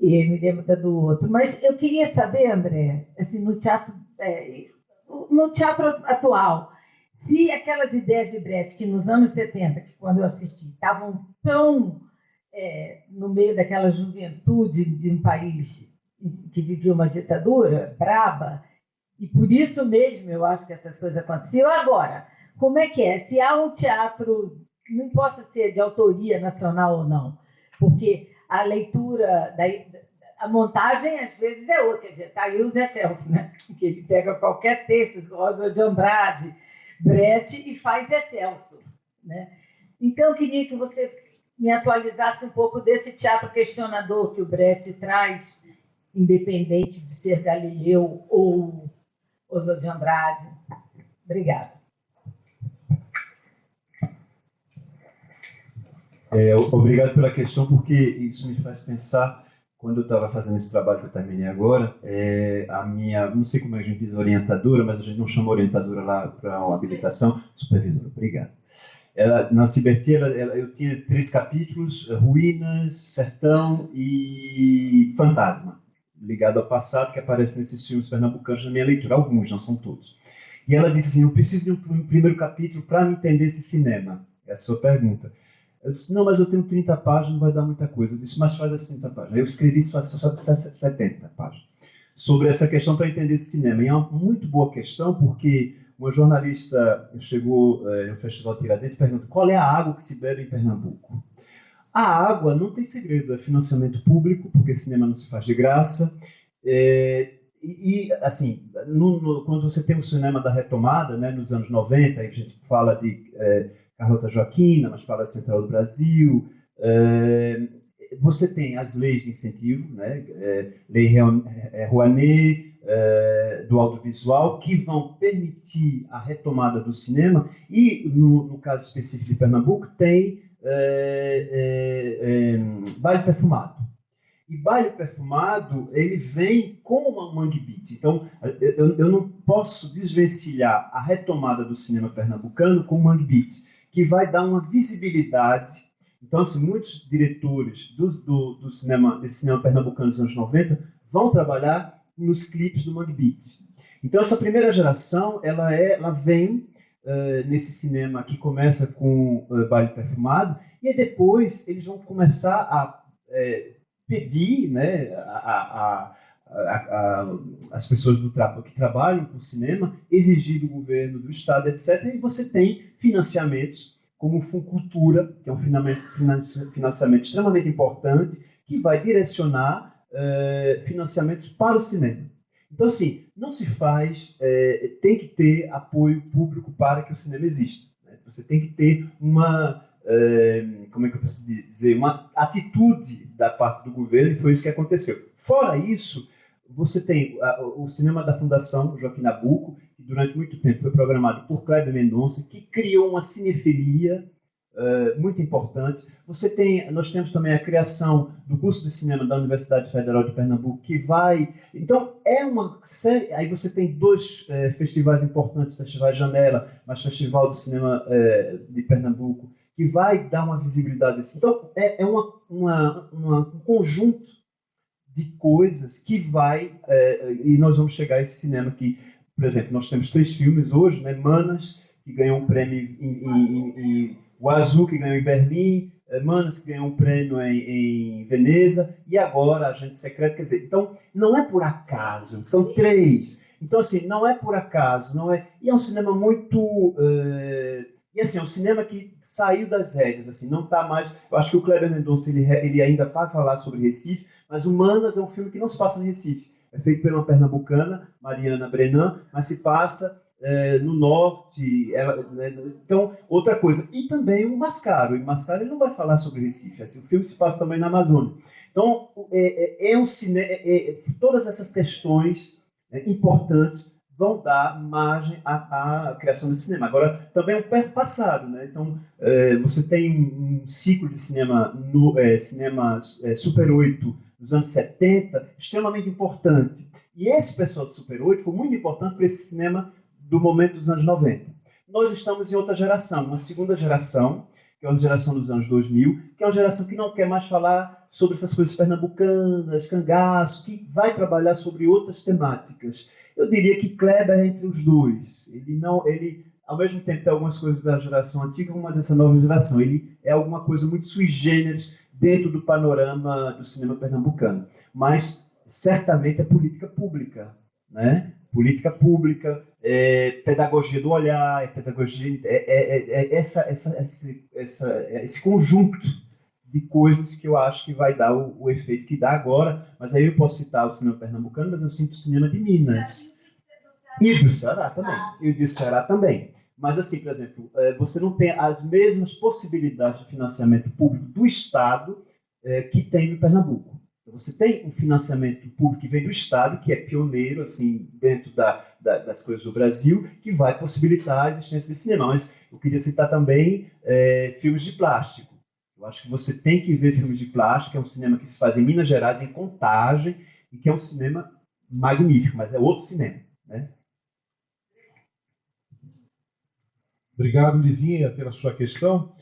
e me lembro do outro. Mas eu queria saber, André, assim, no teatro atual, se aquelas ideias de Brecht, que nos anos 70, que quando eu assisti, estavam tão no meio daquela juventude de um país que vivia uma ditadura braba, e por isso mesmo eu acho que essas coisas aconteciam. Agora, como é que é? Se há um teatro, não importa se é de autoria nacional ou não, porque a leitura, a montagem às vezes é outra, quer dizer, está aí o Zé Celso, né? Que ele pega qualquer texto, Oswald de Andrade, Brecht, e faz Zé Celso, né? Então, eu queria que você me atualizasse um pouco desse teatro questionador que o Brecht traz, independente de ser Galileu ou Oswald de Andrade. Obrigada. Obrigado pela questão, porque isso me faz pensar, quando eu estava fazendo esse trabalho que eu terminei agora, a minha, não sei como é que a gente diz, orientadora, mas a gente não chama orientadora lá para uma habilitação, supervisora, obrigado. Na Ciberti, eu tinha 3 capítulos, Ruínas, Sertão e Fantasma, ligado ao passado, que aparece nesses filmes pernambucanos na minha leitura, alguns, não são todos. E ela disse assim, eu preciso de um primeiro capítulo para entender esse cinema. É a sua pergunta. Eu disse, não, mas eu tenho 30 páginas, não vai dar muita coisa. Eu disse, mas faz as 30 páginas. Eu escrevi só 70 páginas sobre essa questão para entender esse cinema. E é uma muito boa questão, porque uma jornalista chegou no Festival Tiradentes e perguntou qual é a água que se bebe em Pernambuco. A água não tem segredo, é financiamento público, porque cinema não se faz de graça. Assim, quando você tem o cinema da retomada, né, nos anos 90, aí a gente fala de Carlota Joaquina, mas fala Central do Brasil, você tem as leis de incentivo, né, Lei Rouanet, do audiovisual, que vão permitir a retomada do cinema, e no caso específico de Pernambuco, tem Baile Perfumado. E Baile Perfumado, ele vem com uma Mangue Beat. Então, eu não posso desvencilhar a retomada do cinema pernambucano com o Mangue Beat, que vai dar uma visibilidade. Então, assim, muitos diretores desse cinema pernambucano dos anos 90 vão trabalhar nos clipes do Mangue Beat. Então, essa primeira geração, ela vem nesse cinema que começa com Baile Perfumado, e depois eles vão começar a pedir, né, as pessoas que trabalham com cinema, exigir do governo, do Estado, etc. E você tem financiamentos como o Funcultura, que é um financiamento extremamente importante, que vai direcionar financiamentos para o cinema. Então, assim, não se faz, tem que ter apoio público para que o cinema exista, né? Você tem que ter como é que eu posso dizer, uma atitude da parte do governo, e foi isso que aconteceu. Fora isso, você tem o cinema da Fundação Joaquim Nabuco, que durante muito tempo foi programado por Kleber Mendonça, que criou uma cinefilia muito importante. Nós temos também a criação do curso de cinema da Universidade Federal de Pernambuco, que vai... Então, é uma série... Aí você tem dois festivais importantes, Festival Janela, mas Festival do Cinema de Pernambuco, que vai dar uma visibilidade assim. Então, é um conjunto de coisas que vai... e nós vamos chegar a esse cinema que, por exemplo, nós temos 3 filmes hoje, né? Manas, que ganhou um prêmio em o Azul, que ganhou em Berlim, Manas, que ganhou um prêmio em Veneza, e agora Agente Secreto. Quer dizer, então, não é por acaso, são 3. Então, assim, não é por acaso, não é... E é um cinema muito... E, assim, é um cinema que saiu das rédeas, assim, não está mais... Eu acho que o Kleber Mendonça, ele ainda vai falar sobre Recife, mas o Manas é um filme que não se passa em Recife. É feito por uma pernambucana, Mariana Brenan, mas se passa... no norte, então, outra coisa. E também o Mascaro. O Mascaro ele não vai falar sobre Recife, assim, o filme se passa também na Amazônia. Então, todas essas questões importantes vão dar margem à criação desse cinema. Agora, também é um passado, né? Então, você tem um ciclo de cinema, cinema Super 8 dos anos 70, extremamente importante. E esse pessoal do Super 8 foi muito importante para esse cinema do momento dos anos 90. Nós estamos em outra geração, uma segunda geração, que é uma geração dos anos 2000, que é uma geração que não quer mais falar sobre essas coisas pernambucanas, cangaço, que vai trabalhar sobre outras temáticas. Eu diria que Kleber é entre os dois. Ele ao mesmo tempo tem algumas coisas da geração antiga, uma dessa nova geração. Ele é alguma coisa muito sui generis dentro do panorama do cinema pernambucano. Mas certamente é política pública, né? Política pública, pedagogia do olhar, pedagogia, esse conjunto de coisas que eu acho que vai dar o efeito que dá agora. Mas aí eu posso citar o cinema pernambucano, mas eu sinto o cinema de Minas. E do Ceará também. Mas assim, por exemplo, você não tem as mesmas possibilidades de financiamento público do Estado que tem no Pernambuco. Você tem um financiamento público que vem do Estado, que é pioneiro assim, dentro das coisas do Brasil, que vai possibilitar a existência de cinema. Mas eu queria citar também filmes de plástico. Eu acho que você tem que ver filmes de plástico, é um cinema que se faz em Minas Gerais, em Contagem, e que é um cinema magnífico, mas é outro cinema, né? Obrigado, Livinha, pela sua questão.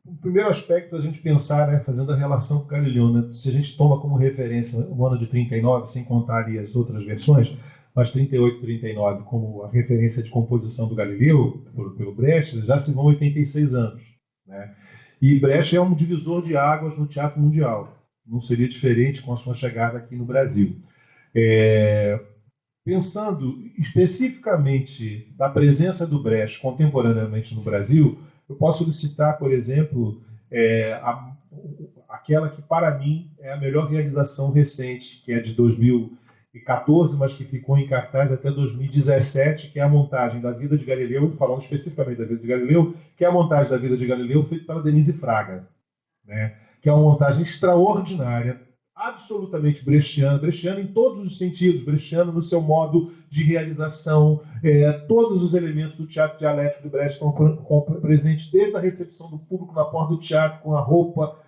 O primeiro aspecto é a gente pensar, né, fazendo a relação com Galileu, né? Se a gente toma como referência o ano de 39, sem contar ali as outras versões, mas 38 e 39 como a referência de composição do Galileu, pelo Brecht, já se vão 86 anos. Né? E Brecht é um divisor de águas no teatro mundial. Não seria diferente com a sua chegada aqui no Brasil. Pensando especificamente da presença do Brecht contemporaneamente no Brasil, eu posso citar, por exemplo, aquela que, para mim, é a melhor realização recente, que é de 2014, mas que ficou em cartaz até 2017, que é a montagem da Vida de Galileu, falando especificamente da Vida de Galileu, que é a montagem da Vida de Galileu feita pela Denise Fraga, né? Que é uma montagem extraordinária, absolutamente brechtiana em todos os sentidos, brechtiano no seu modo de realização. Todos os elementos do teatro dialético do Brecht estão presentes, desde a recepção do público na porta do teatro, com a roupa,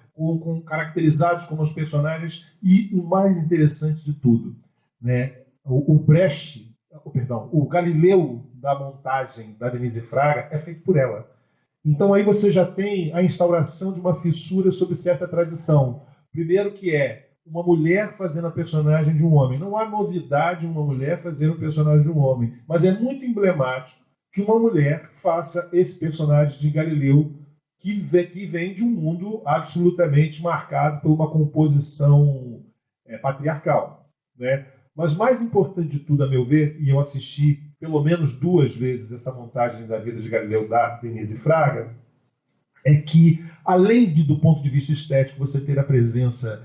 caracterizados como os personagens, e o mais interessante de tudo, né? O Galileu da montagem da Denise Fraga é feito por ela. Então aí você já tem a instauração de uma fissura sobre certa tradição. Primeiro que é uma mulher fazendo a personagem de um homem. Não há novidade em uma mulher fazer o personagem de um homem, mas é muito emblemático que uma mulher faça esse personagem de Galileu, que vem de um mundo absolutamente marcado por uma composição patriarcal, né? Mas mais importante de tudo, a meu ver, e eu assisti pelo menos 2 vezes essa montagem da Vida de Galileu da Denise Fraga, é que, além do ponto de vista estético, você ter a presença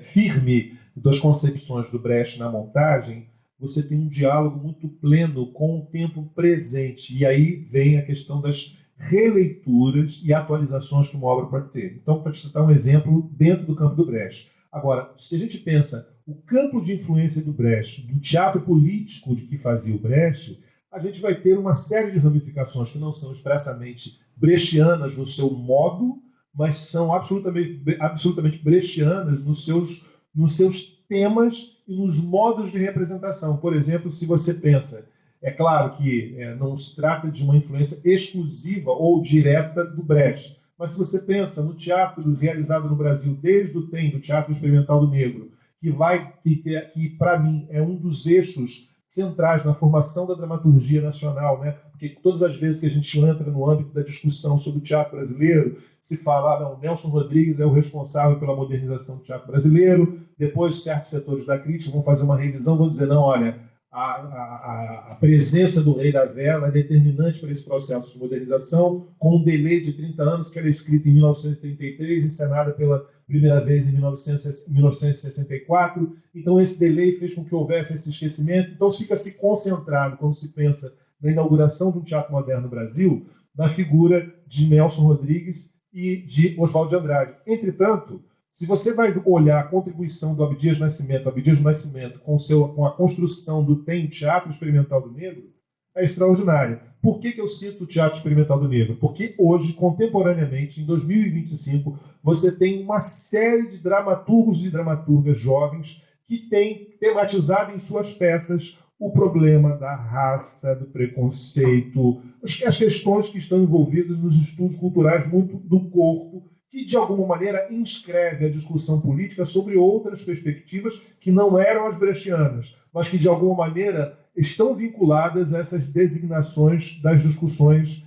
firme das concepções do Brecht na montagem, você tem um diálogo muito pleno com o tempo presente. E aí vem a questão das releituras e atualizações que uma obra pode ter. Então, para te citar um exemplo, dentro do campo do Brecht. Agora, se a gente pensa o campo de influência do Brecht, do teatro político de que fazia o Brecht, a gente vai ter uma série de ramificações que não são expressamente brechianas no seu modo, mas são absolutamente brechianas nos seus temas e nos modos de representação. Por exemplo, se você pensa, é claro que não se trata de uma influência exclusiva ou direta do Brecht, mas se você pensa no teatro realizado no Brasil desde o do Teatro Experimental do Negro, que para mim é um dos eixos centrais na formação da dramaturgia nacional, né? Porque todas as vezes que a gente entra no âmbito da discussão sobre o teatro brasileiro, se fala, não, Nelson Rodrigues é o responsável pela modernização do teatro brasileiro, depois certos setores da crítica vão fazer uma revisão, vão dizer, não, olha, a presença do Rei da Vela é determinante para esse processo de modernização, com um delay de 30 anos, que era escrito em 1933 e encenada pela primeira vez em 1964. Então, esse delay fez com que houvesse esse esquecimento. Então, fica-se concentrado, quando se pensa na inauguração de um teatro moderno no Brasil, na figura de Nelson Rodrigues e de Oswald de Andrade. Entretanto, se você vai olhar a contribuição do Abdias Nascimento com a construção do Teatro Experimental do Negro, é extraordinária. Por que eu cito o Teatro Experimental do Negro? Porque hoje, contemporaneamente, em 2025, você tem uma série de dramaturgos e dramaturgas jovens que têm tematizado em suas peças o problema da raça, do preconceito, as questões que estão envolvidas nos estudos culturais muito do corpo, que, de alguma maneira, inscreve a discussão política sobre outras perspectivas que não eram as brechianas, mas que, de alguma maneira, estão vinculadas a essas designações das discussões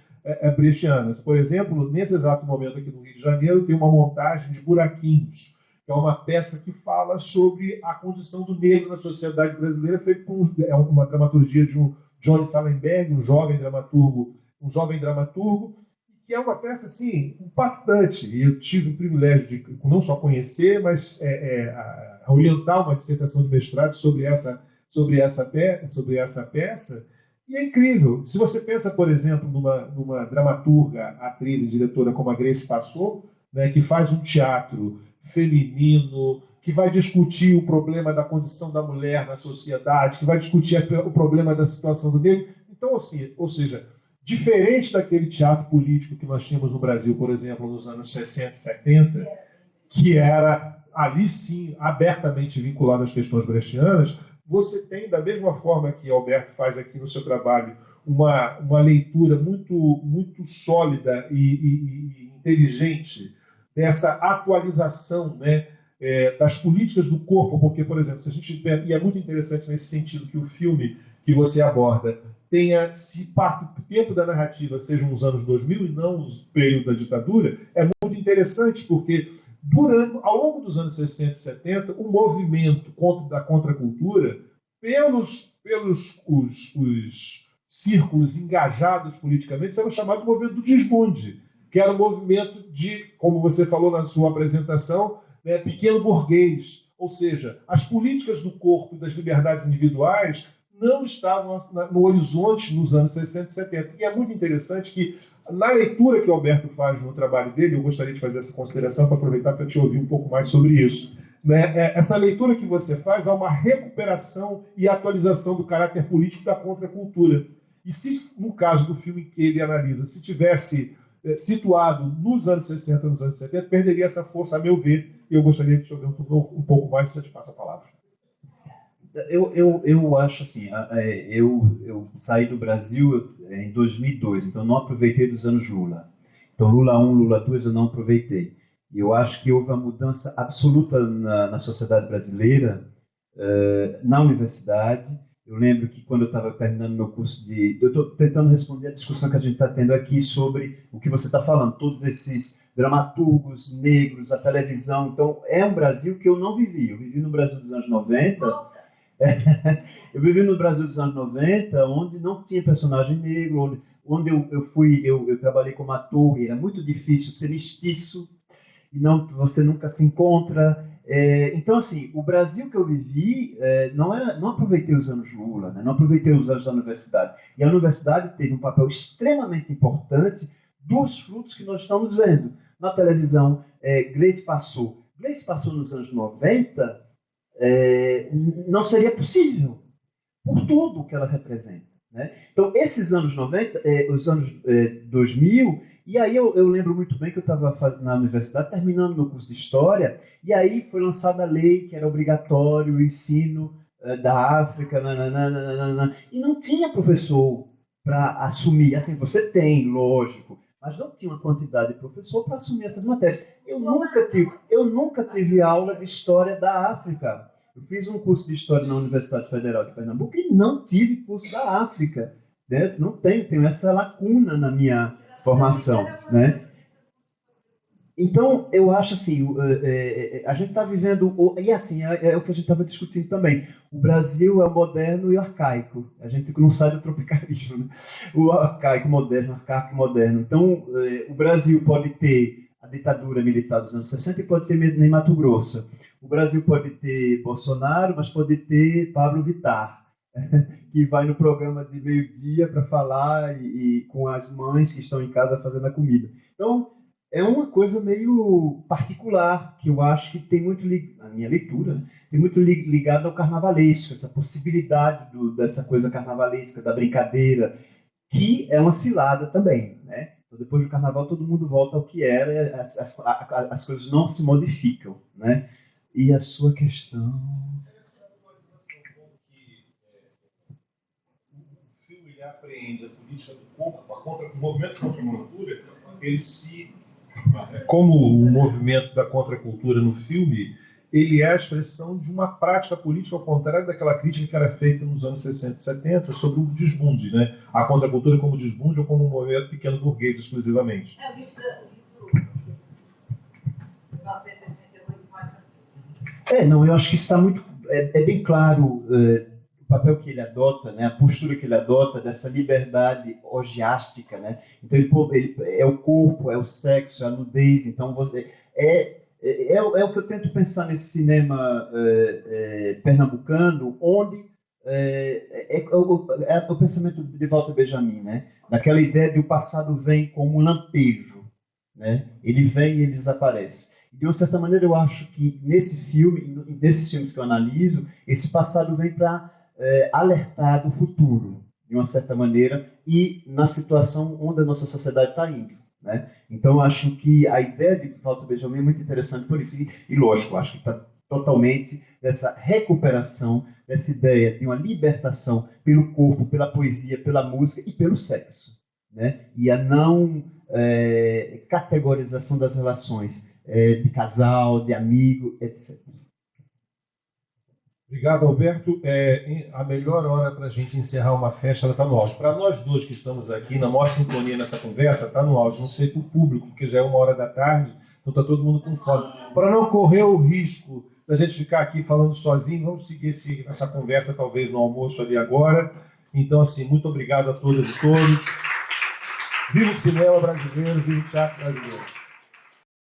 brechianas. Por exemplo, nesse exato momento aqui no Rio de Janeiro, tem uma montagem de Buraquinhos, que é uma peça que fala sobre a condição do negro na sociedade brasileira, feita com uma dramaturgia de um Johnny Salenberg, um jovem dramaturgo, que é uma peça assim, impactante. E eu tive o privilégio de não só conhecer, mas orientar uma dissertação de mestrado sobre essa peça. E é incrível. Se você pensa, por exemplo, numa dramaturga, atriz e diretora como a Grace Passot, né, que faz um teatro feminino, que vai discutir o problema da condição da mulher na sociedade, que vai discutir o problema da situação do negro. Então, assim, ou seja, diferente daquele teatro político que nós tínhamos no Brasil, por exemplo, nos anos 60 e 70, que era, ali sim, abertamente vinculado às questões brechianas, você tem, da mesma forma que Alberto faz aqui no seu trabalho, uma leitura muito sólida e inteligente dessa atualização, né, das políticas do corpo, porque, por exemplo, se a gente e é muito interessante nesse sentido que o filme que você aborda se passa o tempo da narrativa seja uns anos 2000 e não o período da ditadura, é muito interessante porque ao longo dos anos 60 e 70, o movimento da contracultura, pelos os círculos engajados politicamente, era chamado de movimento do desbunde, que era um movimento de, como você falou na sua apresentação, né, pequeno burguês. Ou seja, as políticas do corpo e das liberdades individuais não estavam no horizonte nos anos 60 e 70. E é muito interessante que, na leitura que o Alberto faz no trabalho dele, eu gostaria de fazer essa consideração para aproveitar para te ouvir um pouco mais sobre isso. Né? Essa leitura que você faz há uma recuperação e atualização do caráter político da contracultura. E se, no caso do filme que ele analisa, se tivesse situado nos anos 60, nos anos 70, perderia essa força, a meu ver. E eu gostaria de te ouvir um pouco mais, se eu te passo a palavra. Eu acho assim, eu saí do Brasil em 2002, então não aproveitei dos anos Lula. Então Lula 1, Lula 2 eu não aproveitei. E eu acho que houve uma mudança absoluta na sociedade brasileira, na universidade. Eu lembro que quando eu estava terminando meu curso eu estou tentando responder a discussão que a gente está tendo aqui sobre o que você está falando, todos esses dramaturgos negros, a televisão. Então, é um Brasil que eu não vivi. Eu vivi no Brasil dos anos 90. Eu vivi no Brasil dos anos 90, onde não tinha personagem negro, onde eu trabalhei como ator, e era muito difícil ser mestiço, e você nunca se encontra. Então, assim, o Brasil que eu vivi, não aproveitei os anos Lula, né? Não aproveitei os anos da universidade. E a universidade teve um papel extremamente importante dos frutos que nós estamos vendo. Na televisão, Grace Passot nos anos 90, não seria possível, por tudo que ela representa. né? Então, esses anos 90, os anos 2000, e aí eu lembro muito bem que eu estava na universidade terminando meu curso de História, e aí foi lançada a lei que era obrigatório o ensino da África, nananana, e não tinha professor para assumir. Assim, você tem, lógico, mas não tinha uma quantidade de professor para assumir essas matérias. Eu nunca tive aula de História da África. Eu fiz um curso de História na Universidade Federal de Pernambuco e não tive curso da África, né? Não tenho essa lacuna na minha formação, né? Então, eu acho assim, a gente está vivendo, e assim, é o que a gente estava discutindo também, o Brasil é o moderno e o arcaico, a gente não sai do tropicalismo, né? O arcaico moderno, arcaico moderno. Então, o Brasil pode ter a ditadura militar dos anos 60 e pode ter nem Mato Grosso. O Brasil pode ter Bolsonaro, mas pode ter Pablo Vittar, que vai no programa de meio-dia para falar e com as mães que estão em casa fazendo a comida. Então, é uma coisa meio particular, que eu acho que tem muito, na minha leitura, né, tem muito ligado ao carnavalesco, essa possibilidade dessa coisa carnavalesca, da brincadeira, que é uma cilada também, né? Então, depois do carnaval, todo mundo volta ao que era, as coisas não se modificam, né? E a sua questão... O filme ele apreende a política do corpo, o movimento contra a cultura, ele se... Como o movimento da contracultura no filme, ele é a expressão de uma prática política, ao contrário daquela crítica que era feita nos anos 60 e 70 sobre o desbunde, né? A contracultura como desbunde ou como um movimento pequeno burguês exclusivamente. É o livro de 1968 mostra. Não, eu acho que está muito... É bem claro o papel que ele adota, né? A postura que ele adota dessa liberdade orgiástica, né? Então, ele é o corpo, é o sexo, é a nudez. Então, é o que eu tento pensar nesse cinema pernambucano, onde é o pensamento de Walter Benjamin, né? Daquela ideia de o passado vem como um lampejo, né? Ele vem e ele desaparece. De uma certa maneira, eu acho que nesse filme, nesses filmes que eu analiso, esse passado vem para alertar do futuro, de uma certa maneira, e na situação onde a nossa sociedade está indo, né? Então, eu acho que a ideia de Walter Benjamin é muito interessante por isso. E lógico, eu acho que está totalmente nessa recuperação, dessa ideia de uma libertação pelo corpo, pela poesia, pela música e pelo sexo, né? E a não categorização das relações de casal, de amigo, etc. Obrigado, Alberto. A melhor hora para a gente encerrar uma festa está no auge. Para nós dois que estamos aqui, na maior sintonia nessa conversa, está no auge. Não sei para o público, porque já é 13h, então está todo mundo com fome. Para não correr o risco da gente ficar aqui falando sozinho, vamos seguir essa conversa talvez no almoço ali agora. Então, assim, muito obrigado a todas e todos. Viva o cinema brasileiro, viva o teatro brasileiro.